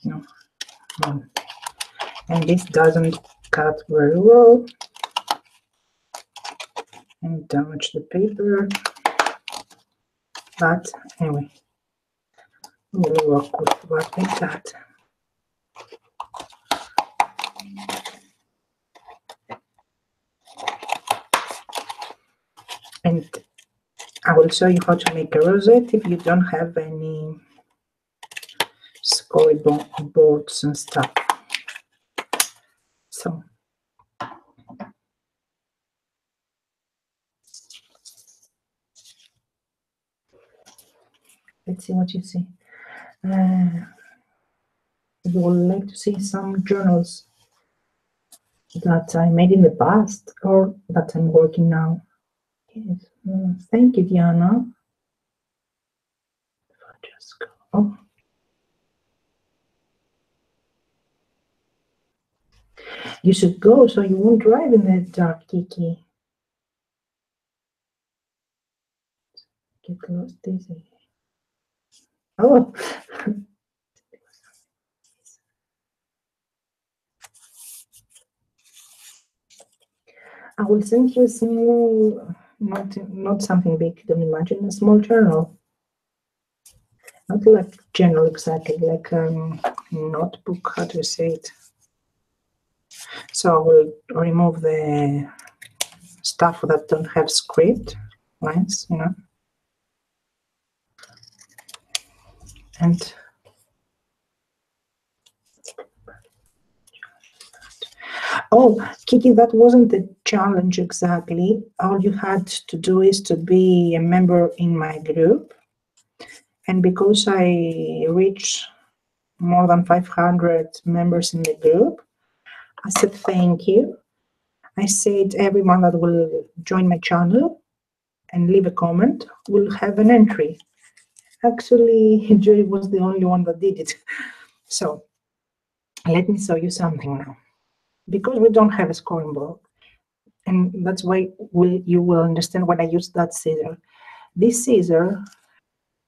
No. And this doesn't cut very well and damage the paper. But anyway, we'll work with that. And I will show you how to make a rosette if you don't have any storyboards and stuff. So let's see what you see. You would like to see some journals that I made in the past or that I'm working now. Yes. Thank you, Diana. If I just go. Oh. You should go so you won't drive in the dark, Kiki. Get lost easy. Oh. I will send you a small, not something big, don't imagine, a small journal. not like journal exactly, like notebook, how do you say it? So I will remove the stuff that don't have script lines, you know. And oh, Kiki, that wasn't the challenge exactly. All you had to do is to be a member in my group. And because I reached more than 500 members in the group, I said thank you. I said everyone that will join my channel and leave a comment will have an entry. Actually, Julie was the only one that did it. So let me show you something now. Because we don't have a scoring board, and that's why you will understand when I use that scissor. This scissor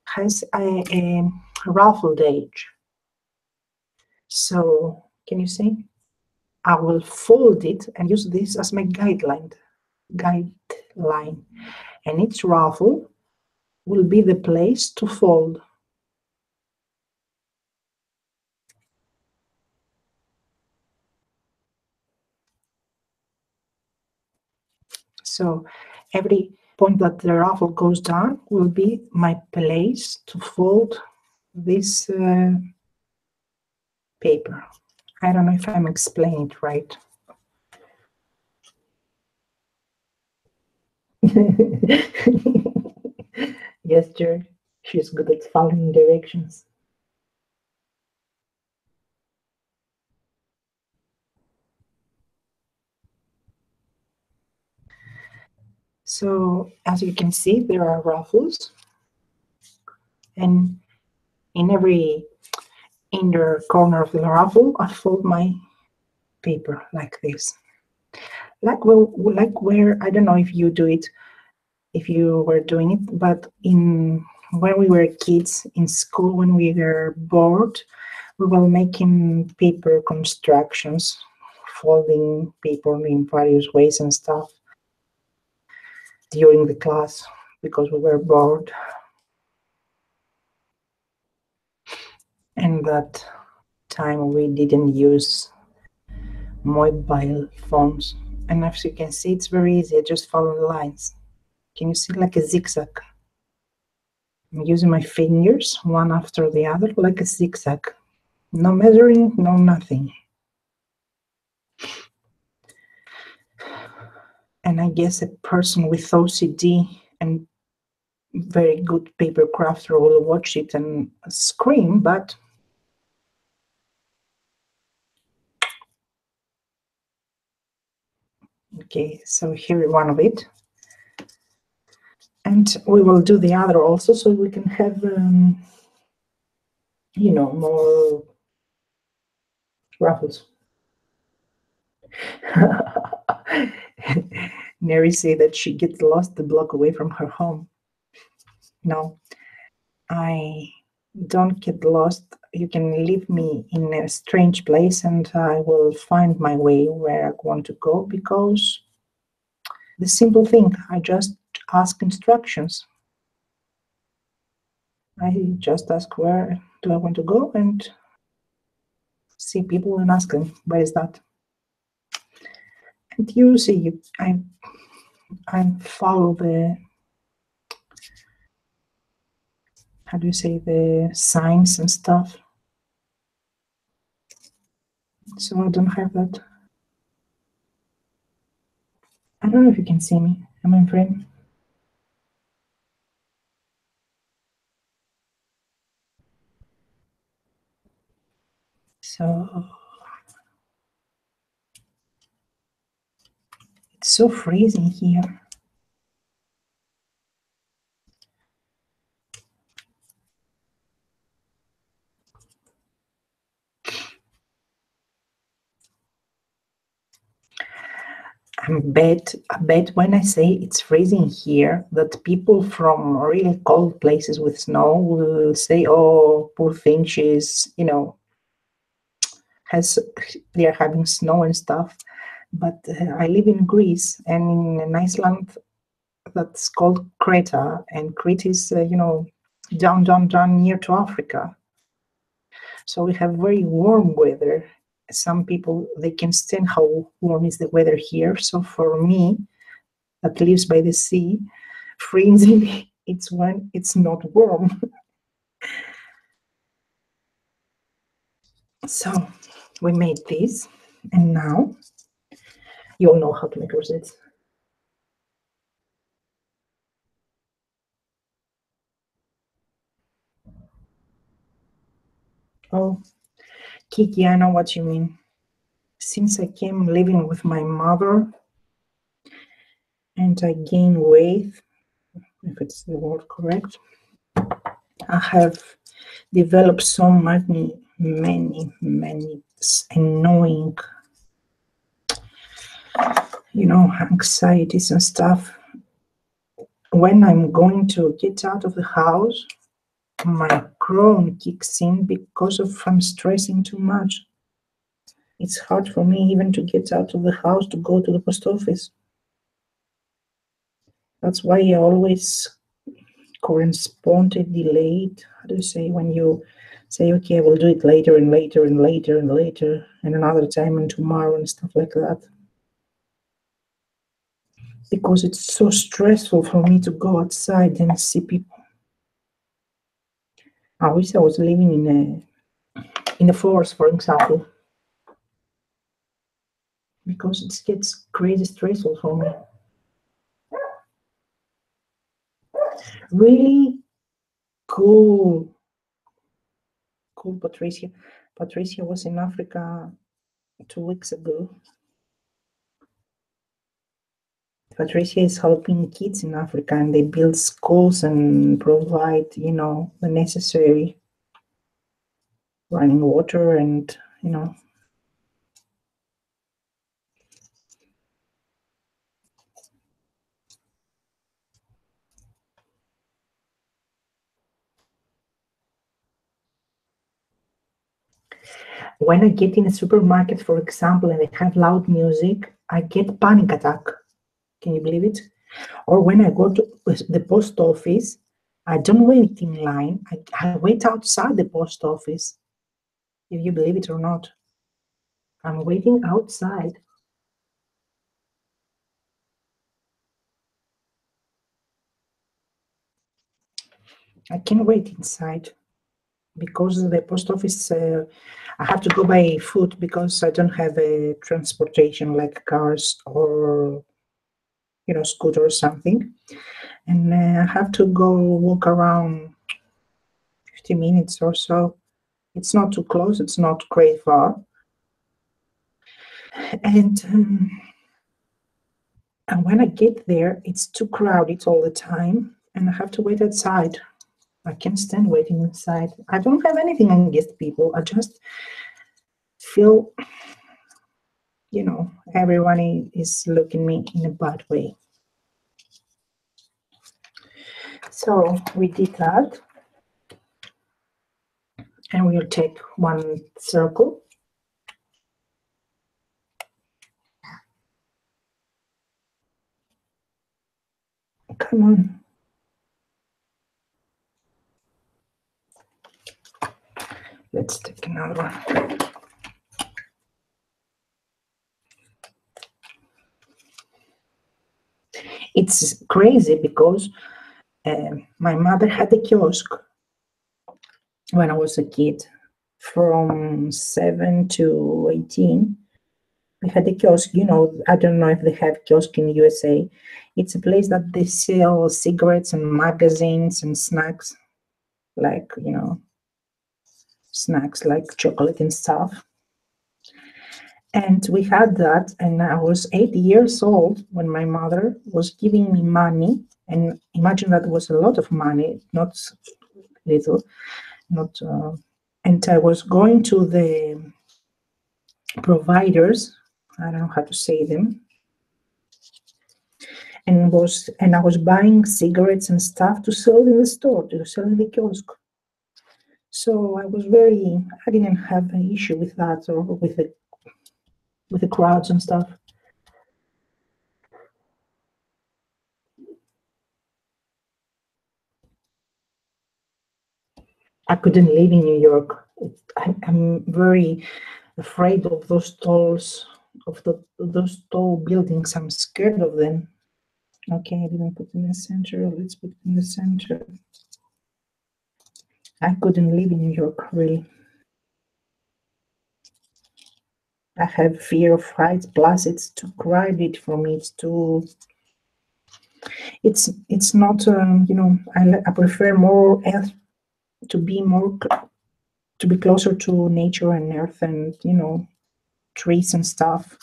has a ruffled edge. So can you see? I will fold it and use this as my guideline. And each ruffle will be the place to fold. So every point that the ruffle goes down will be my place to fold this paper. I don't know if I'm explaining it right. Yes, George, she's good at following directions. So as you can see, there are ruffles, and in every inner corner of the ruffle, I fold my paper like this. Like where I don't know if you do it, if you were doing it, but when we were kids in school, when we were bored, we were making paper constructions, folding paper in various ways and stuff during the class because we were bored. And that time we didn't use mobile phones. And as you can see, it's very easy. I just follow the lines. Can you see like a zigzag? I'm using my fingers one after the other like a zigzag. No measuring, no nothing. And I guess a person with OCD and very good paper crafter will watch it and scream, but okay, so here is one of it. And we will do the other also, so we can have, you know, more ruffles. Neri said that she gets lost the block away from her home. No, I don't get lost. You can leave me in a strange place and I will find my way where I want to go, because the simple thing, I just ask instructions. I just ask where do I want to go and see people and ask them, where is that? And you see, I follow the, how do you say, the signs and stuff. So I don't have that. I don't know if you can see me. Am I in frame? So it's so freezing here. I bet when I say it's freezing here, that people from really cold places with snow will say, "Oh, poor thing, she's, you know, they're having snow and stuff." But I live in Greece and in an Iceland that's called Creta, and Crete is, you know, down near to Africa. So we have very warm weather. Some people, they can stand how warm is the weather here. So for me, that lives by the sea, freezing, it's when it's not warm. So we made this, and now you all know how to make rosettes. Oh, Kiki, I know what you mean. Since I came living with my mother and I gained weight, if it's the word correct, I have developed so many annoying, anxieties and stuff. When I'm going to get out of the house, my crown kicks in because of I'm stressing too much. It's hard for me even to get out of the house to go to the post office. That's why I always corresponded delayed. How do you say, when you say, okay, I will do it later and later and later and later and another time and tomorrow and stuff like that? Because it's so stressful for me to go outside and see people. I wish I was living in the forest, for example, because it gets crazy stressful for me. Really cool, Patricia. Patricia was in Africa 2 weeks ago. Patricia is helping kids in Africa, and they build schools and provide, the necessary running water and, when I get in a supermarket, for example, and they have loud music, I get panic attack. Can you believe it? Or when I go to the post office, I don't wait in line. I wait outside the post office. If you believe it or not, I'm waiting outside. I can't wait inside because the post office, I have to go by foot because I don't have a transportation like cars or, scooter or something. And I have to go walk around 50 minutes or so. It's not too close, it's not great far. And when I get there, it's too crowded all the time, and I have to wait outside. I can't stand waiting inside. I don't have anything against people. I just feel, everyone is looking at me in a bad way. So we did that. And we'll take one circle. Come on. Let's take another one. It's crazy because my mother had a kiosk when I was a kid. From 7 to 18, we had a kiosk. I don't know if they have kiosk in USA. It's a place that they sell cigarettes and magazines and snacks, like, snacks like chocolate and stuff. And we had that, and I was 8 years old when my mother was giving me money. And imagine that was a lot of money, not little, not. And I was going to the providers. I don't know how to say them. And I was buying cigarettes and stuff to sell in the store, to sell in the kiosk. So I didn't have an issue with that or with the crowds and stuff. I couldn't live in New York. I'm very afraid of those those tall buildings. I'm scared of them. Okay, I didn't put in the center. Let's put in the center. I couldn't live in New York, really. I have fear of heights. Plus, it's too crowded for me. It's not. You know, I prefer more earth to be closer to nature and earth and trees and stuff.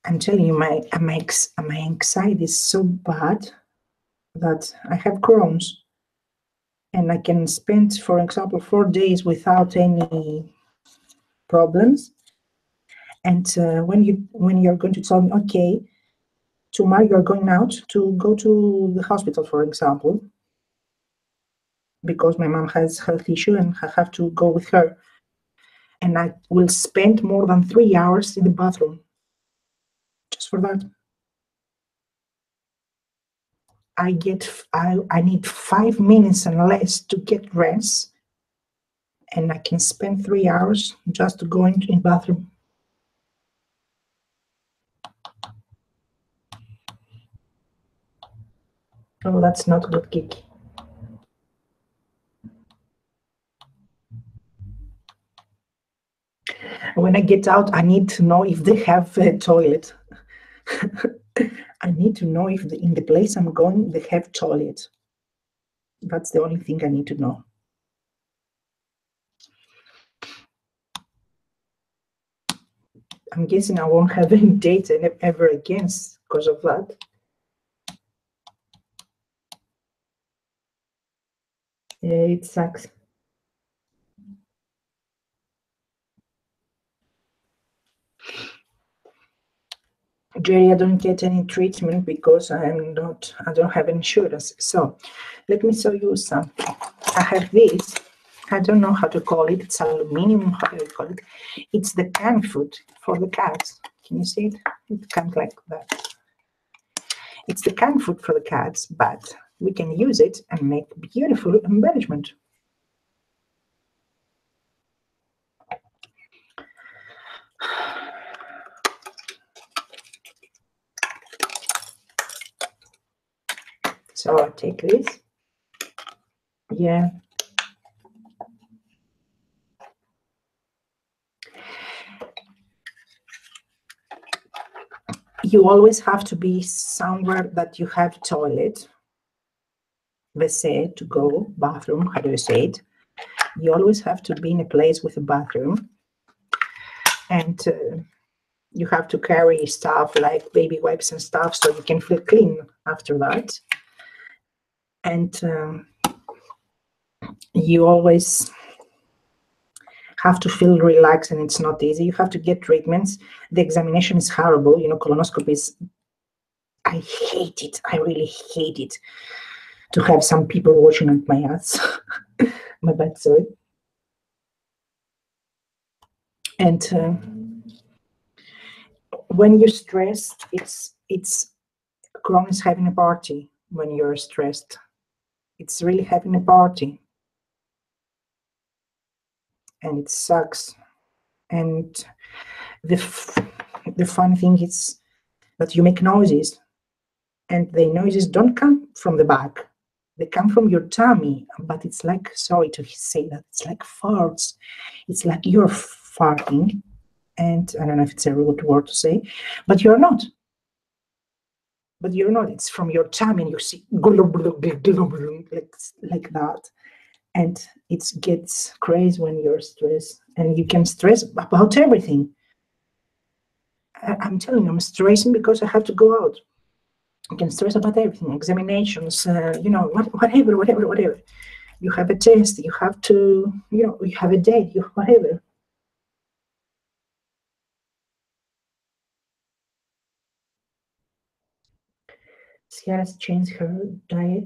I'm telling you, my anxiety is so bad that I have Crohn's, and I can spend, for example, 4 days without any problems. And when you're going to tell me, okay, tomorrow you're going out to go to the hospital, for example, because my mom has health issue and I have to go with her, and I will spend more than 3 hours in the bathroom just for that. I need 5 minutes and less to get rest, and I can spend 3 hours just to go into the bathroom. Oh, that's not good, Kiki. When I get out, I need to know if they have a toilet. I need to know if in the place I'm going, they have toilet. That's the only thing I need to know. I'm guessing I won't have any dates ever again because of that. It sucks. Jerry, I don't get any treatment because I don't have insurance. So let me show you something. I have this. I don't know how to call it. It's aluminum. How do I call it? It's the canned food for the cats. Can you see it? It comes like that. It's the canned food for the cats, but we can use it and make beautiful embellishment. So I'll take this. Yeah. You always have to be somewhere that you have toilet, WC, to go, bathroom, how do you say it? You always have to be in a place with a bathroom, and you have to carry stuff like baby wipes and stuff so you can feel clean after that. And you always have to feel relaxed, and it's not easy. You have to get treatments. The examination is horrible. Colonoscopy is, I hate it. I really hate it. To have some people watching at my ass, my bad, sorry. And when you're stressed, it's Crohn is having a party when you're stressed. It's really having a party, and it sucks. And the funny thing is that you make noises, and the noises don't come from the back. They come from your tummy, but it's like, sorry to say that, it's like farts. It's like you're farting, and I don't know if it's a rude word to say, but you're not. But you're not. It's from your tummy, and you see like that. And it gets crazy when you're stressed, and you can stress about everything. I'm telling you, I'm stressing because I have to go out. You can stress about everything, examinations, whatever. You have a test, you have to, you have a date, whatever. Ciara's changed her diet,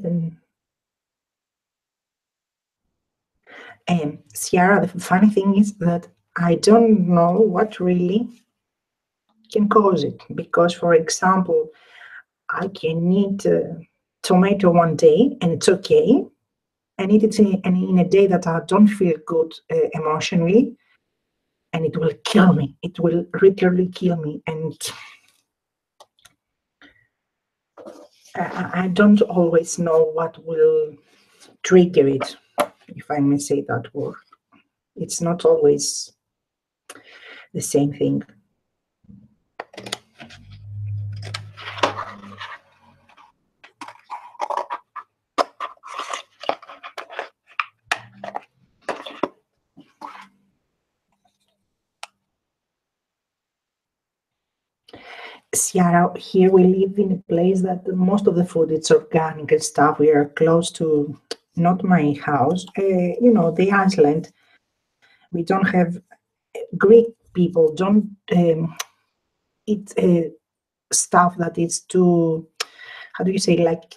and Ciara, the funny thing is that I don't know what really can cause it, because, for example, I can eat tomato one day and it's okay, and eat it in a day that I don't feel good emotionally, and it will kill me. It will literally kill me. And I don't always know what will trigger it, if I may say that word. It's not always the same thing. Seattle, here we live in a place that most of the food it's organic and stuff. We are close to, not my house, the island. We don't have Greek people don't eat stuff that is too, how do you say, like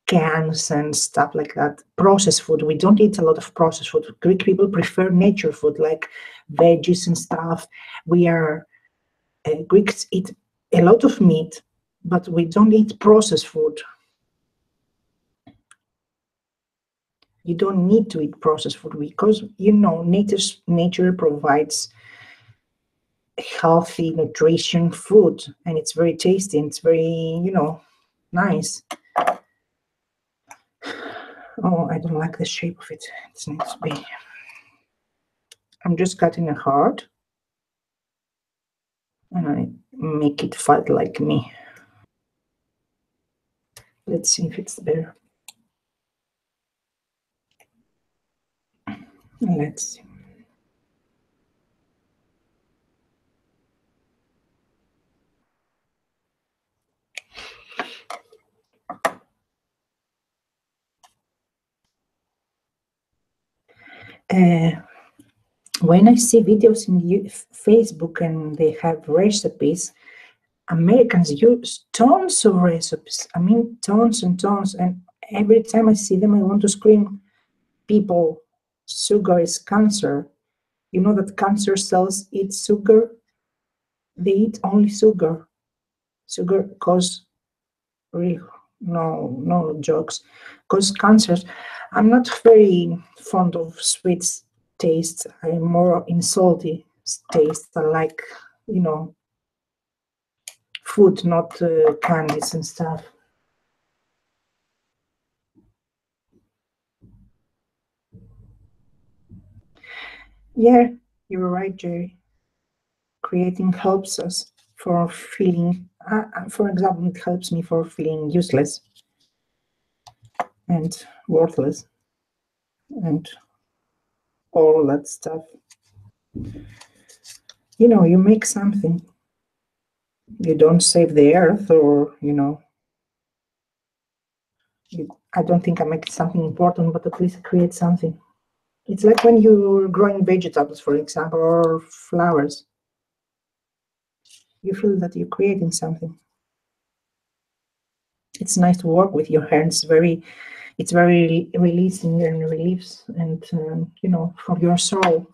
cans and stuff like that. Processed food. We don't eat a lot of processed food. Greek people prefer nature food, like veggies and stuff. We are Greeks eat a lot of meat, but we don't eat processed food. You don't need to eat processed food because nature provides healthy nutrition food, and it's very tasty and it's very nice. Oh, I don't like the shape of it. It needs to be. I'm just cutting a heart and I make it fat like me. Let's see if it's there. Let's see. When I see videos in Facebook and they have recipes, Americans use tons of recipes. I mean, tons and tons. And every time I see them, I want to scream, people, sugar is cancer. You know that cancer cells eat sugar? They eat only sugar. Sugar cause no jokes, cause cancers. I'm not very fond of sweet taste. I'm more in salty taste. I like, food, not candies and stuff. Yeah, you're right, Jerry. Creating helps us for feeling, for example, it helps me for feeling useless and worthless and all that stuff. You make something. You don't save the earth, or, I don't think I make something important, but at least create something. It's like when you're growing vegetables, for example, or flowers. You feel that you're creating something. It's nice to work with your hands. It's very releasing and relieves, and for your soul.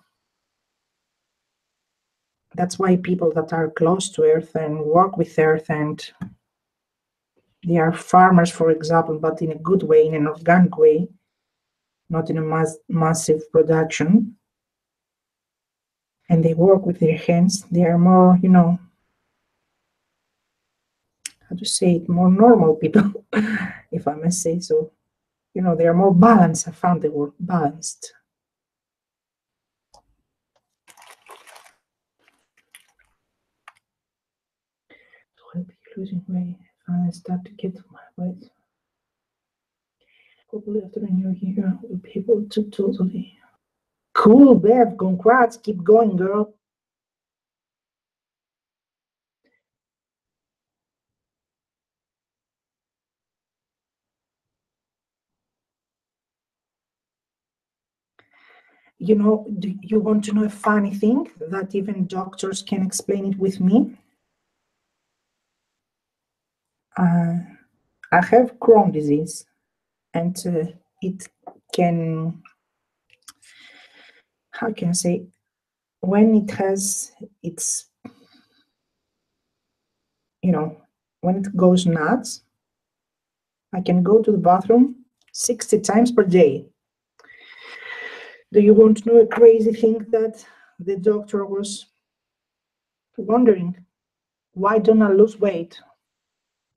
That's why people that are close to earth and work with earth, and they are farmers, for example, but in a good way, in an organic way, not in a massive production, and they work with their hands, they are more, how to say it, more normal people, if I may say so. They are more balanced. I found the word balanced. To help you losing weight, I start to get my weight. Hopefully after a new year, we'll be able to totally. Cool, Bev. Congrats. Keep going, girl. Do you want to know a funny thing that even doctors can explain it with me? I have Crohn's disease, and it can, how can I say, when it has its, when it goes nuts, I can go to the bathroom 60 times per day. Do you want to know a crazy thing that the doctor was wondering? Why don't I lose weight?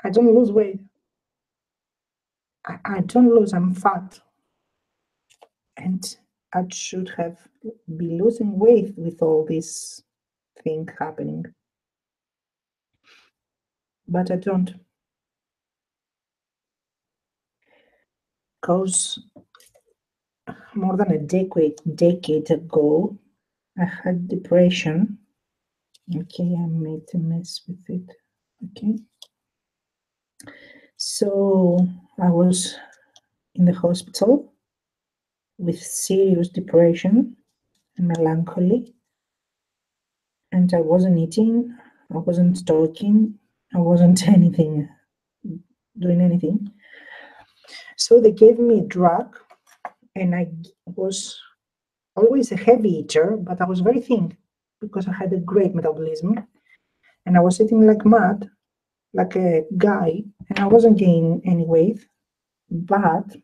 I don't lose weight. I don't lose, I'm fat. And I should have been losing weight with all this thing happening. But I don't. Because more than a decade ago, I had depression. Okay, I made a mess with it. Okay. So I was in the hospital with serious depression and melancholy. And I wasn't eating, I wasn't talking, I wasn't doing anything. So they gave me a drug, and I was always a heavy eater, but I was very thin because I had a great metabolism, and I was eating like mad, like a guy, and I wasn't gaining any weight. But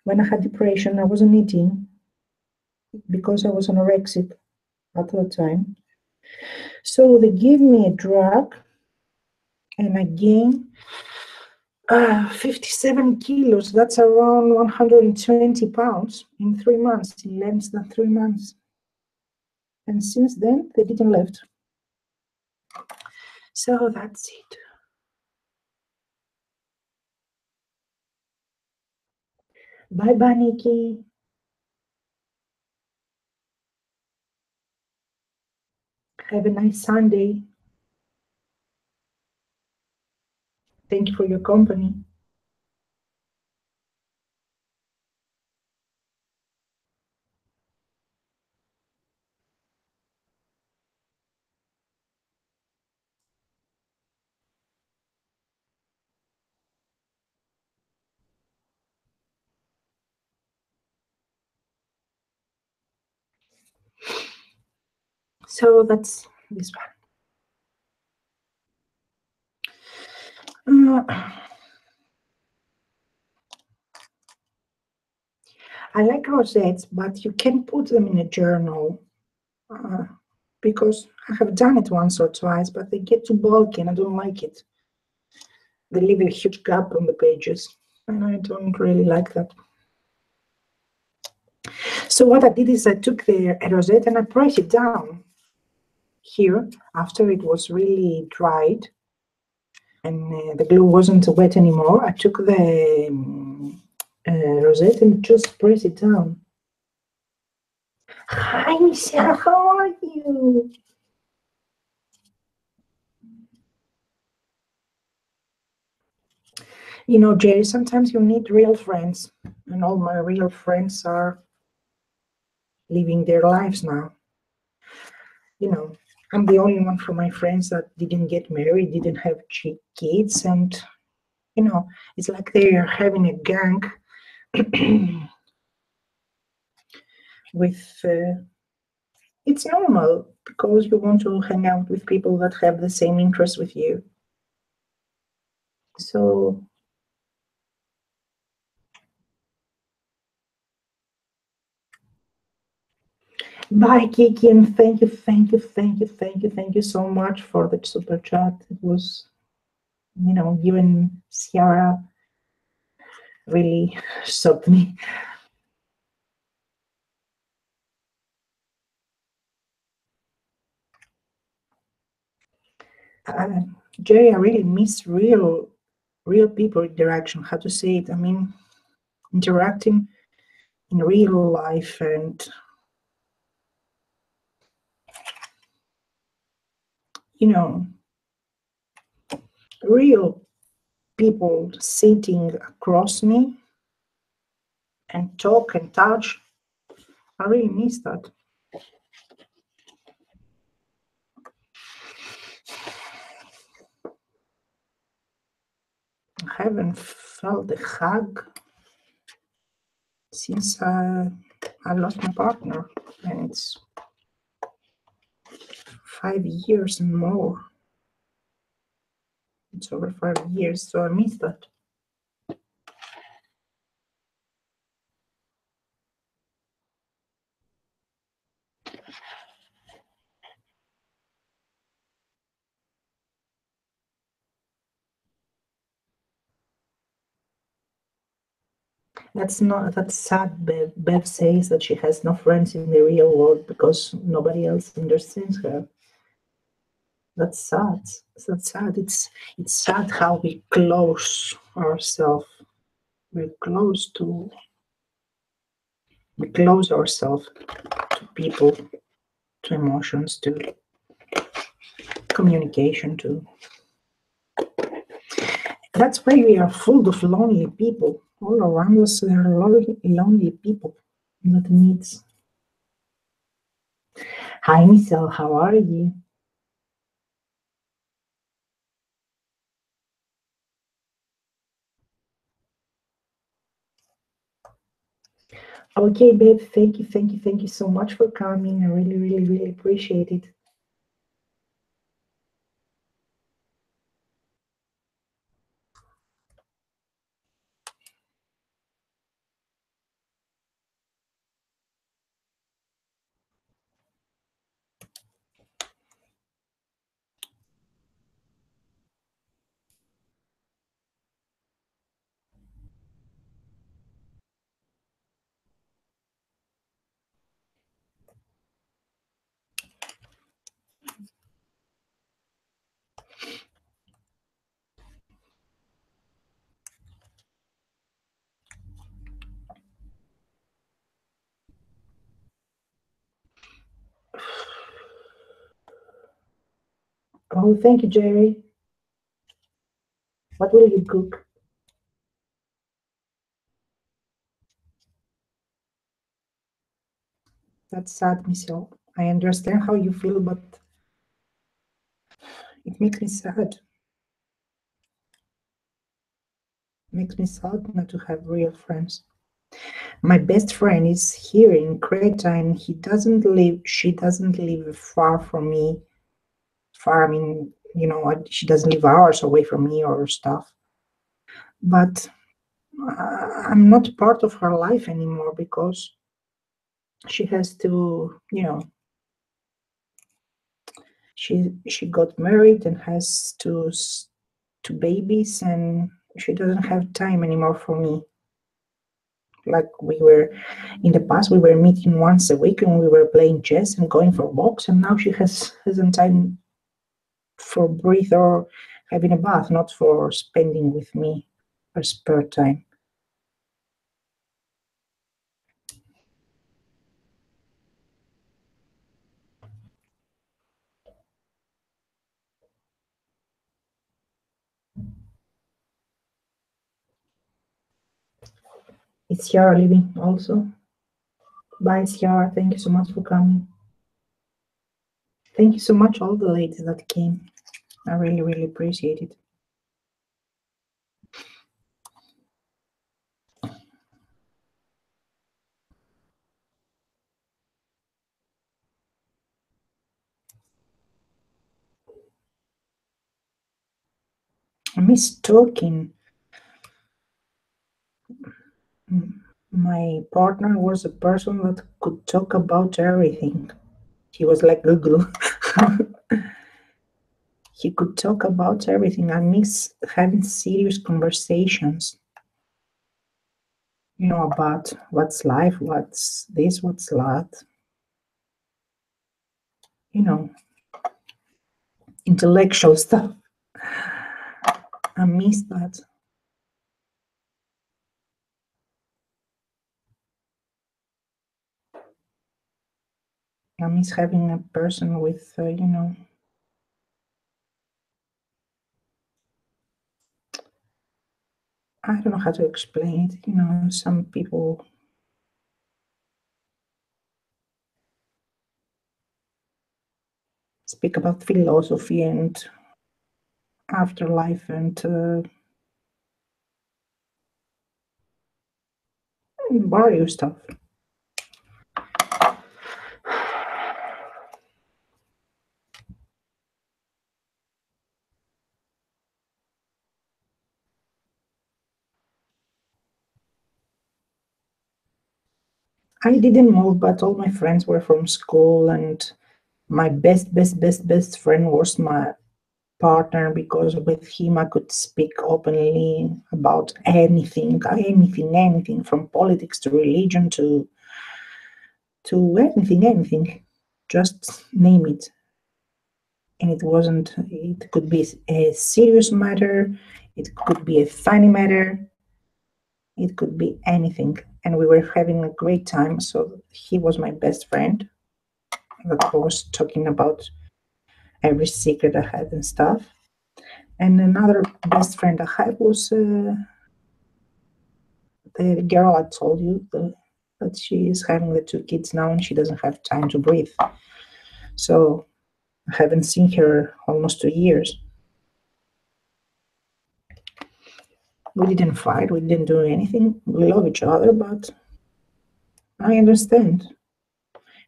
when I had depression, I wasn't eating because I was anorexic at that time. So they gave me a drug, and I gained 57 kilos. That's around 120 pounds in 3 months, in less than 3 months. And since then, they didn't left. So that's it. Bye bye, Nikki. Have a nice Sunday. Thank you for your company. So that's this one. I like rosettes, but you can put them in a journal because I have done it once or twice, but they get too bulky and I don't like it. They leave a huge gap on the pages, and I don't really like that. So what I did is I took the rosette and I pressed it down here after it was really dried and the glue wasn't wet anymore. I took the rosette and just press it down. Hi, Michelle, how are you? You know, Jerry, sometimes you need real friends, and all my real friends are living their lives now. You know, I'm the only one from my friends that didn't get married, didn't have kids, and you know, it's like they're having a gang with. It's normal because you want to hang out with people that have the same interests with you. So. Bye, Kiki, and thank you so much for the super chat. It was, you know, you and Ciara really shocked me. Jerry, I really miss real people interaction. How to say it? I mean, interacting in real life and, you know, real people sitting across me and talk and touch. I really miss that. I haven't felt a hug since I lost my partner, and it's 5 years and more. It's over 5 years, so I miss that. That's sad. Bev says that she has no friends in the real world because nobody else understands her. That's sad. That's sad. It's sad how we close ourselves. We're close to we close ourselves to people, to emotions, to communication, to that's why we are full of lonely people. All around us there are lonely people that needs. Hi Michelle, how are you? Okay, babe, thank you so much for coming. I really appreciate it. Oh, thank you, Jerry. What will you cook? That's sad, Michelle. I understand how you feel, but it makes me sad. It makes me sad not to have real friends. My best friend is here in Creta, and she doesn't live far from me. Far, I mean, she doesn't live hours away from me or stuff. But I'm not part of her life anymore because she has to, she got married and has two babies, and she doesn't have time anymore for me. Like we were in the past, we were meeting once a week and we were playing chess and going for walks, and now she hasn't time for breathe or having a bath, not for spending with me her spare time. It's Ciara living also. Bye, Ciara. Thank you so much for coming. Thank you so much, all the ladies that came. I really appreciate it. I miss talking. My partner was a person that could talk about everything. He was like Google. He could talk about everything. I miss having serious conversations, about what's life, what's this, what's that, you know, intellectual stuff. I miss that. I miss having a person with, I don't know how to explain it. Some people speak about philosophy and afterlife and various stuff. I didn't move, but all my friends were from school, and my best friend was partner because with him I could speak openly about anything, anything, from politics to religion to anything. Just name it. And it could be a serious matter, it could be a funny matter, it could be anything. And we were having a great time. So he was my best friend that was talking about every secret I had and stuff. And another best friend I had was the girl I told you that she is having the 2 kids now and she doesn't have time to breathe. So I haven't seen her almost 2 years. We didn't fight, we didn't do anything. We love each other, but I understand.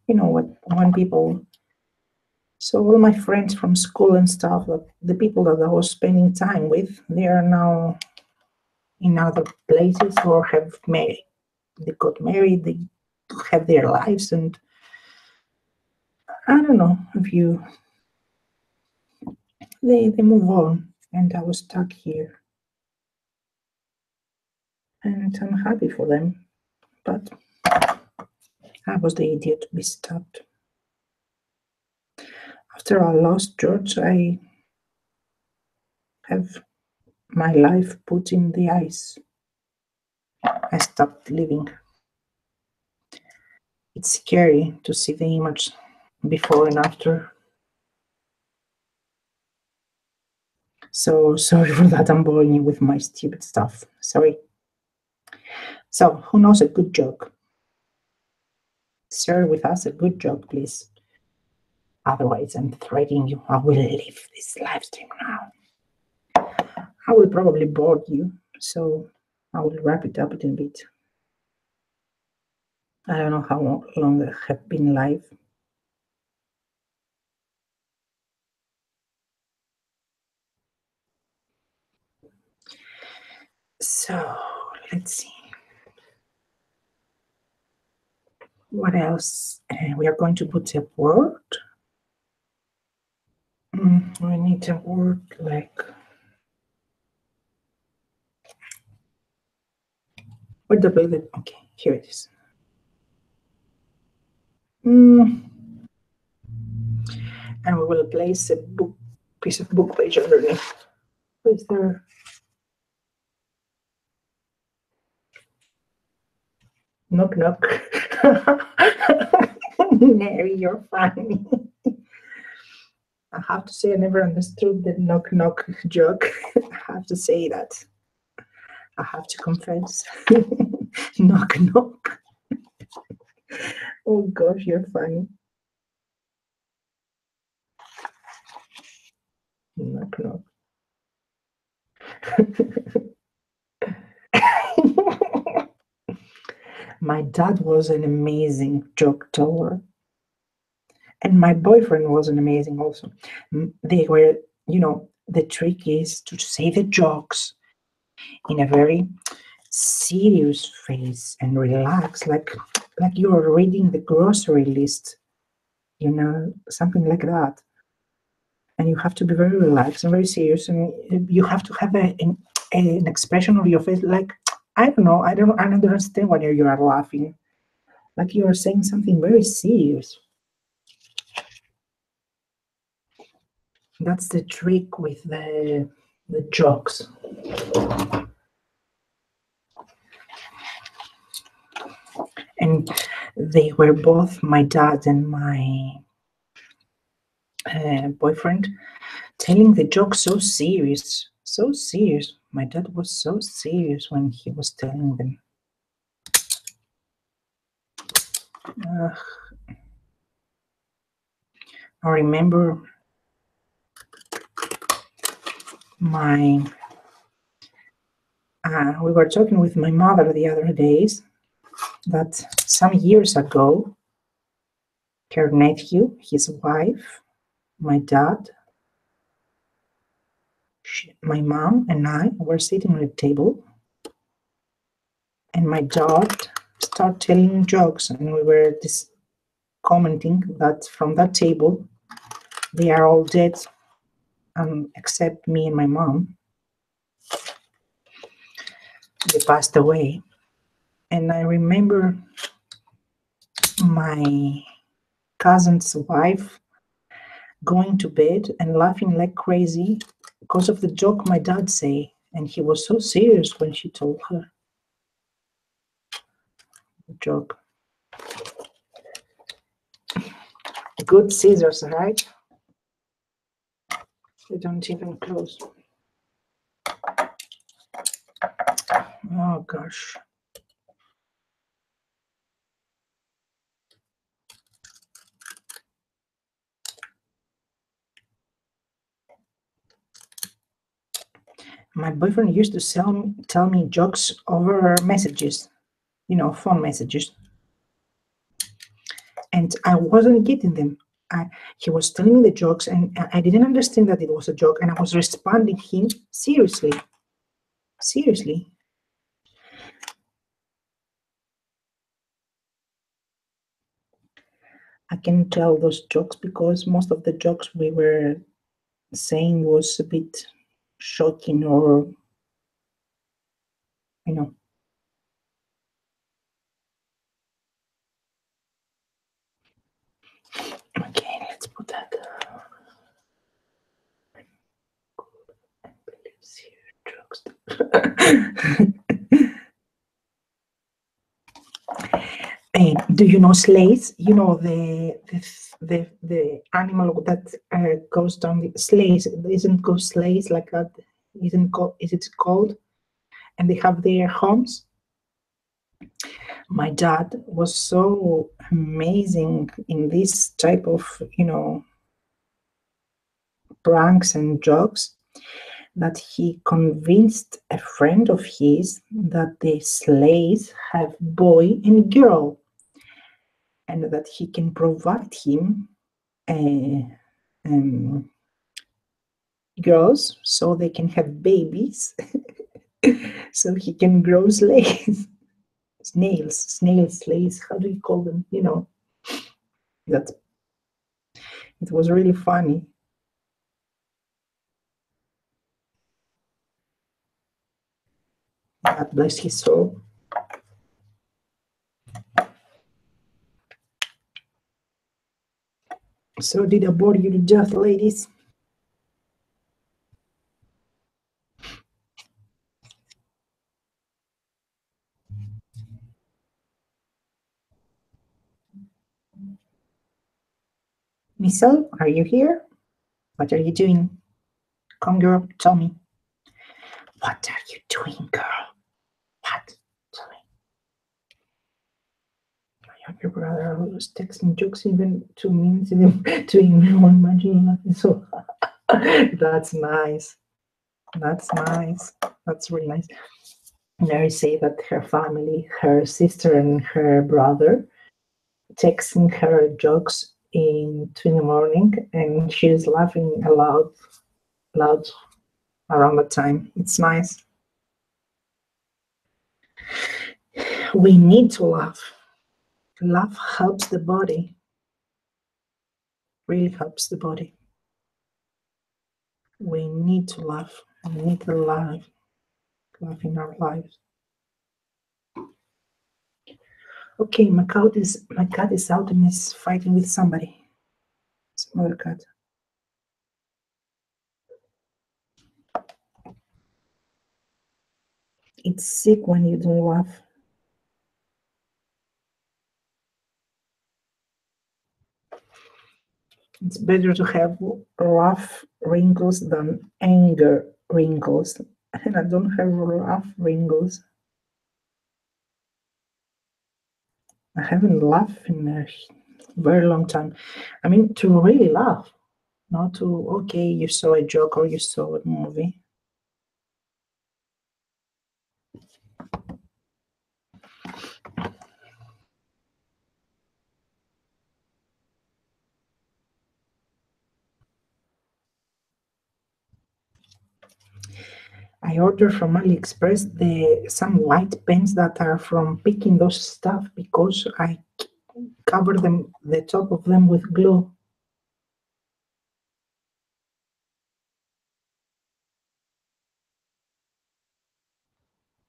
You know what, when people. So all my friends from school and stuff, the people that I was spending time with, they are now in other places or have married. They got married, they have their lives, and I don't know if they move on, and I was stuck here. And I'm happy for them, but I was the idiot to be stopped. After I lost George, I have my life put in the ice. I stopped living. It's scary to see the image before and after. So sorry for that, I'm boring you with my stupid stuff. Sorry. So, who knows a good joke? Share with us a good joke, please. Otherwise, I'm threatening you. I will leave this live stream now. I will probably bore you, so I will wrap it up in a bit. I don't know how long I have been live. So, let's see. What else? We are going to put a word. We need a word like. Where the bullet? Okay, here it is. And we will place a piece of book page underneath. Is there? Knock knock. Mary, you're funny. I have to say I never understood the knock knock joke. I have to say that. I have to confess. Knock knock. Oh gosh, you're funny. Knock knock. My dad was an amazing joke teller. And my boyfriend was an amazing also. They were, the trick is to say the jokes in a very serious face and relax, like you're reading the grocery list, something like that. And you have to be very relaxed and very serious, and you have to have an expression of your face, like I don't understand why you are laughing, like you are saying something very serious. That's the trick with the jokes. And they were both, my dad and my boyfriend, telling the joke so serious. My dad was so serious when he was telling them. I remember we were talking with my mother the other days that some years ago, her nephew, his wife, my dad, my mom, and I were sitting at a table, and my dad started telling jokes, and we were commenting that from that table, they are all dead except me and my mom. They passed away. And I remember my cousin's wife going to bed and laughing like crazy because of the joke my dad say. And he was so serious when she told her the joke. Good scissors, right? They don't even close. Oh gosh. My boyfriend used to tell me jokes over messages, phone messages. And I wasn't getting them. He was telling me the jokes, and I didn't understand that it was a joke, and I was responding him seriously. Seriously. I can tell those jokes because most of the jokes we were saying was a bit shocking or, you know. Okay, let's put that. Do you know sleighs? You know the animal that goes down the sleighs. Isn't called sleighs like that? Is it called? And they have their homes. My dad was so amazing in this type of pranks and jokes that he convinced a friend of his that the sleighs have boy and girl, and that he can provide him girls so they can have babies so he can grow sleighs. Snails, sleighs, how do you call them? That it was really funny. God bless his soul. So did I bore you to death, ladies? Michelle, are you here? What are you doing? Come, girl, tell me. What are you doing, girl? What? Tell me. My younger brother was texting jokes even 2 minutes to him on laughing. So that's nice. That's nice. That's really nice. Mary said that her family, her sister and her brother, texting her jokes in 2 in the morning, and she's laughing loud around that time. It's nice. We need to laugh. Laugh helps the body. Really helps the body. We need to laugh. We need to laugh in our lives. Okay, my cat is out and is fighting with somebody. Some other cat. It's sick when you don't laugh. It's better to have rough wrinkles than anger wrinkles. And I don't have rough wrinkles. I haven't laughed in a very long time. I mean, to really laugh, not to, okay, you saw a joke or you saw a movie. I ordered from AliExpress some white pens that are from picking those stuff because I cover the top of them with glue.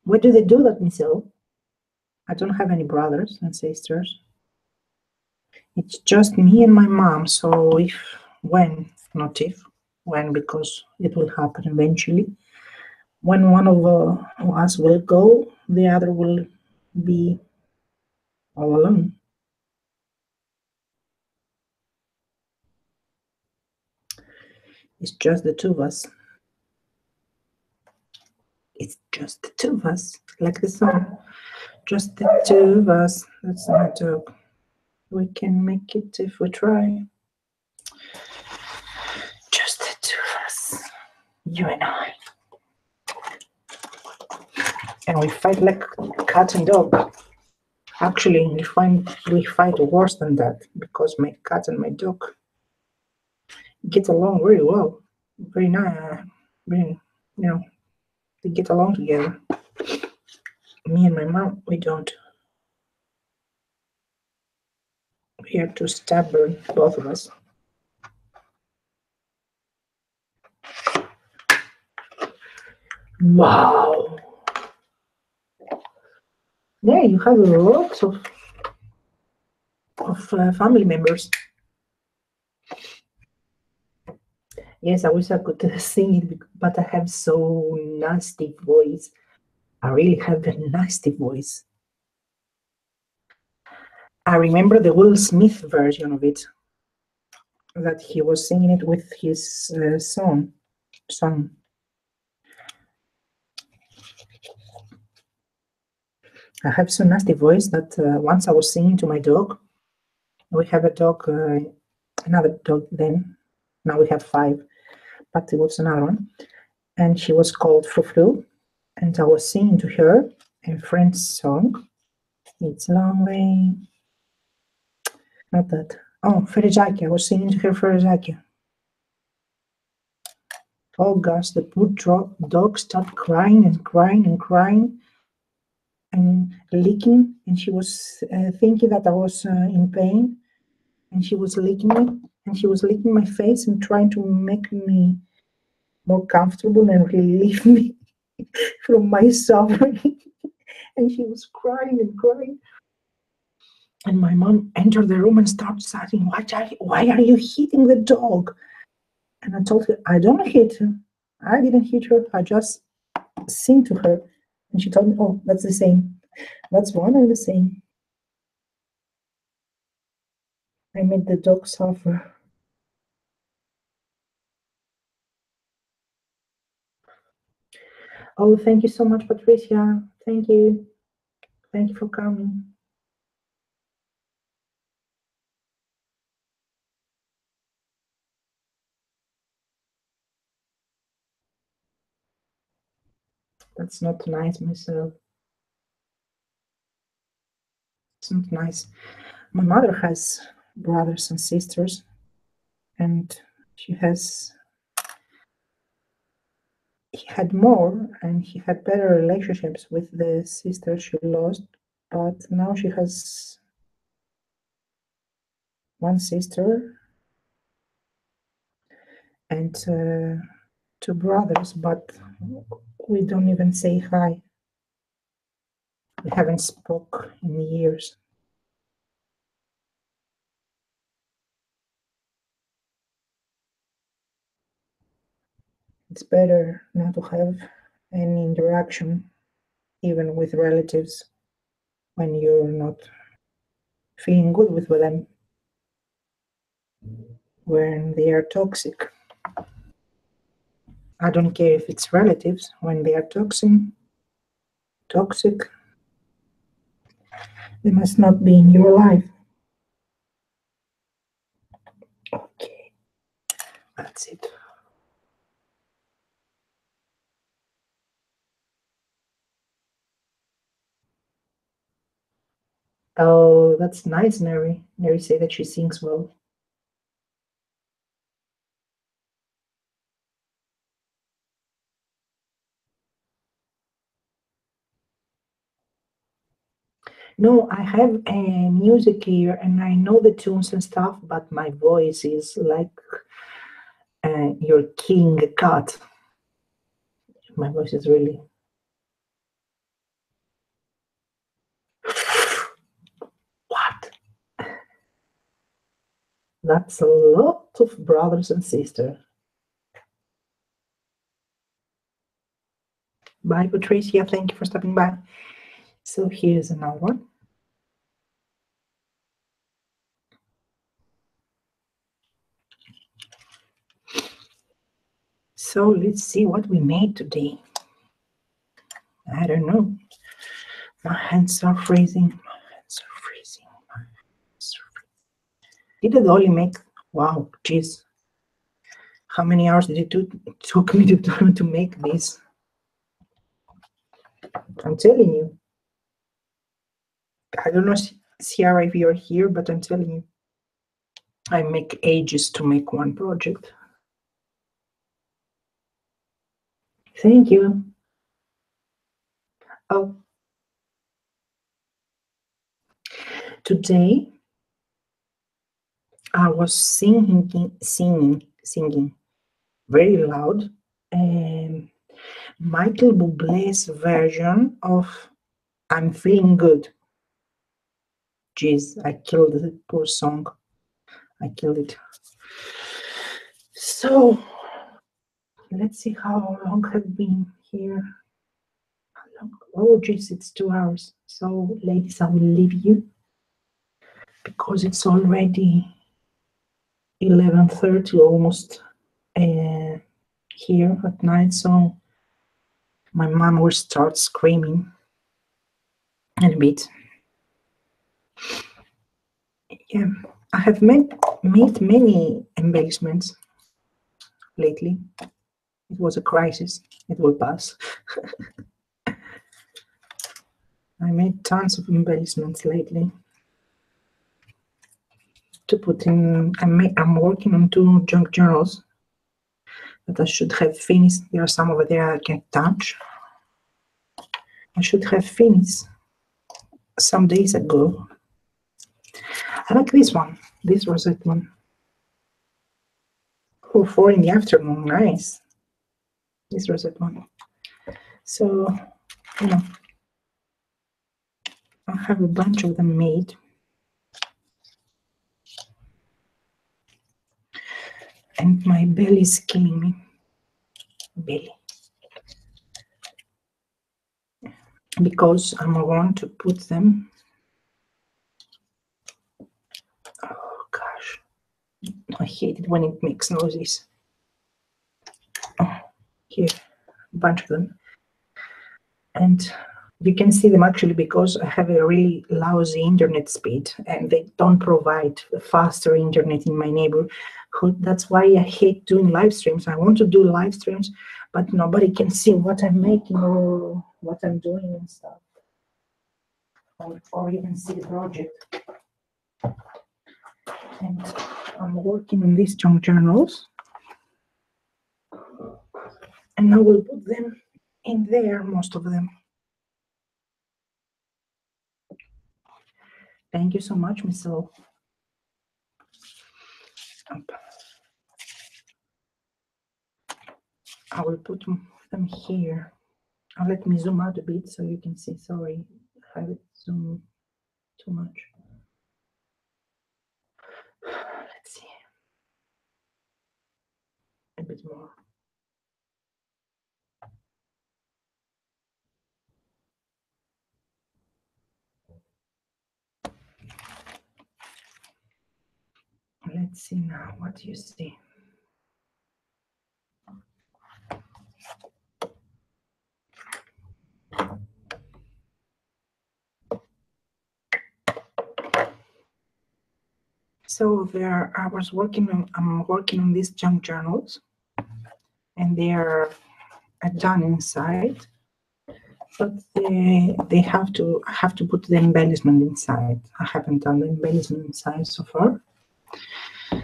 Why do they do that, Michelle? I don't have any brothers and sisters. It's just me and my mom. So not if, when, because it will happen eventually. When one of us will go, the other will be all alone. It's just the two of us. It's just the two of us, like the song. Just the two of us. That's my joke. We can make it if we try. Just the two of us, you and I. And we fight like cat and dog. Actually, we fight worse than that because my cat and my dog get along very well. Very nice. Very, they get along together. Me and my mom, we don't. We are too stubborn, both of us. Wow. Yeah, you have lots of family members. Yes, I wish I could sing it, but I have so nasty voice. I really have a nasty voice. I remember the Will Smith version of it, that he was singing it with his son. I have so nasty voice that once I was singing to my dog. We have a dog, another dog then. Now we have 5, but it was another one. And she was called Frou-Frou. And I was singing to her a French song. It's a long way. Not that. Oh, Ferejakia. I was singing to her Ferejakia. Oh gosh, the poor dog started crying and crying and crying and licking. And she was thinking that I was in pain. And she was licking me. And she was licking my face and trying to make me more comfortable and relieve me from my suffering. And she was crying and crying. And my mom entered the room and started saying, why are you hitting the dog? And I told her, I don't hit her. I didn't hit her. I just sing to her. And she told me, oh, that's the same. That's one and the same. I made the dog suffer. Oh, thank you so much, Patricia. Thank you. Thank you for coming. That's not nice, myself. It's not nice. My mother has brothers and sisters, and he had more, and he had better relationships with the sister she lost, but now she has one sister and 2 brothers, but we don't even say hi. We haven't spoke in years. It's better not to have any interaction, even with relatives, when you're not feeling good with them, when they are toxic. I don't care if it's relatives, when they are toxic, they must not be in your life. Okay, that's it. Oh, that's nice, Neri. Neri say that she sings well. No, I have a music here and I know the tunes and stuff, but my voice is like your king cat. My voice is really. That's a lot of brothers and sisters. Bye, Patricia. Thank you for stopping by. So here's another one. So let's see what we made today. I don't know. My hands are freezing. My hands are freezing. My hands are freezing. Did it only make? Wow, geez. How many hours did it took me to make this? I'm telling you. I don't know, Ciara, if you're here, but I'm telling you. I make ages to make one project. Thank you. Oh. Today, I was singing very loud. Michael Bublé's version of I'm Feeling Good. Jeez, I killed the poor song. I killed it. So, let's see how long I've been here. How long? Oh, jeez, it's 2 hours. So, ladies, I will leave you because it's already 11:30 almost here at night. So, my mom will start screaming in a bit. Yeah, I have made many embellishments lately. It was a crisis. It will pass. I made tons of embellishments lately to put in. I'm working on 2 junk journals that I should have finished. There are some over there I can't touch. I should have finished some days ago. I like this one. This rosette one. Oh, 4 in the afternoon. Nice. This rosette one. So, you know, I have a bunch of them made. And my belly is killing me. Belly. Because I'm going to put them. Oh gosh. I hate it when it makes noises. Oh, here, a bunch of them. And you can see them actually because I have a really lousy internet speed and they don't provide faster internet in my neighborhood. That's why I hate doing live streams. I want to do live streams, but nobody can see what I'm making or what I'm doing and stuff. Or even see the project. And I'm working on these junk journals. And I will put them in there, most of them. Thank you so much, Miss O. I will put them here. Let me zoom out a bit so you can see. Sorry, I have it zoomed too much. Let's see. A bit more. Let's see now what you see. So there, I'm working on these junk journals, and they are done inside. But I have to put the embellishment inside. I haven't done the embellishment inside so far.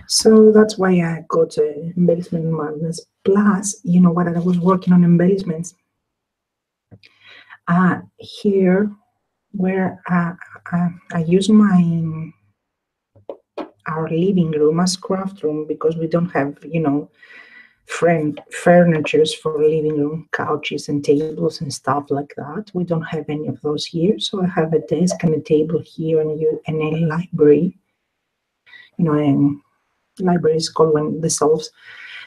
So that's why I got Embellishment Madness. Plus, you know what, I was working on embellishments. Here, where I use our living room as craft room because we don't have, you know, furnitures for living room, couches and tables and stuff like that. We don't have any of those here. So I have a desk and a table here and a library, you know, and library is called when dissolves.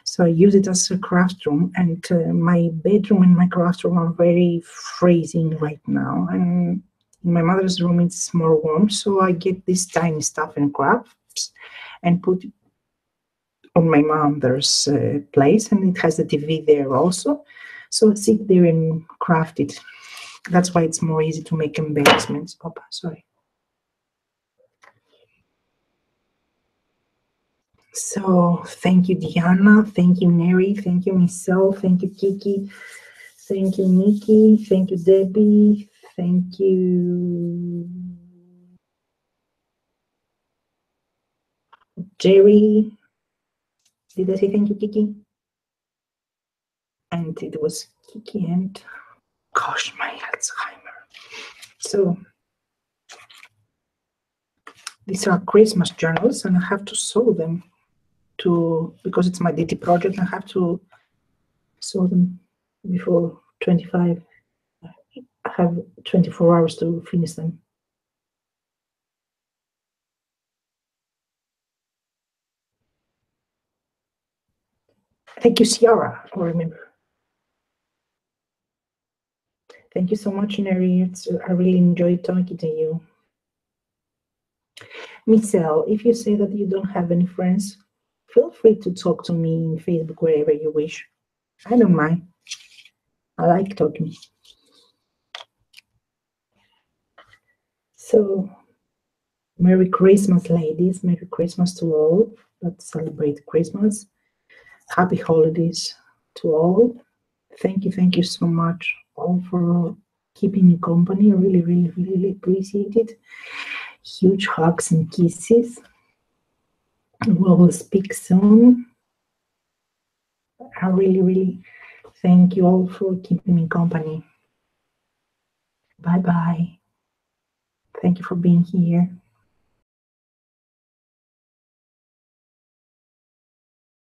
So I use it as a craft room, and my bedroom and my craft room are very freezing right now. And in my mother's room, it's more warm, so I get this tiny stuff and crafts and put it on my mother's place, and it has a TV there also. So I sit there and craft it. That's why it's more easy to make embellishments. Oh, sorry. So thank you, Diana. Thank you, Mary. Thank you, Michelle. Thank you, Kiki. Thank you, Nikki. Thank you, Debbie. Thank you, Jerry. Did I say thank you, Kiki? And it was Kiki and gosh, my Alzheimer. So these are Christmas journals, and I have to sew them because it's my DT project. I have to sew them before 25. I have 24 hours to finish them. Thank you, Ciara. I remember. Thank you so much, Neri. I really enjoyed talking to you. Michelle, if you say that you don't have any friends, feel free to talk to me in Facebook wherever you wish. I don't mind. I like talking. So, Merry Christmas, ladies. Merry Christmas to all that celebrate Christmas. Happy holidays to all. Thank you so much all for keeping me company. I really, really, really appreciate it. Huge hugs and kisses. We will speak soon. I really, really thank you all for keeping me company. Bye bye. Thank you for being here.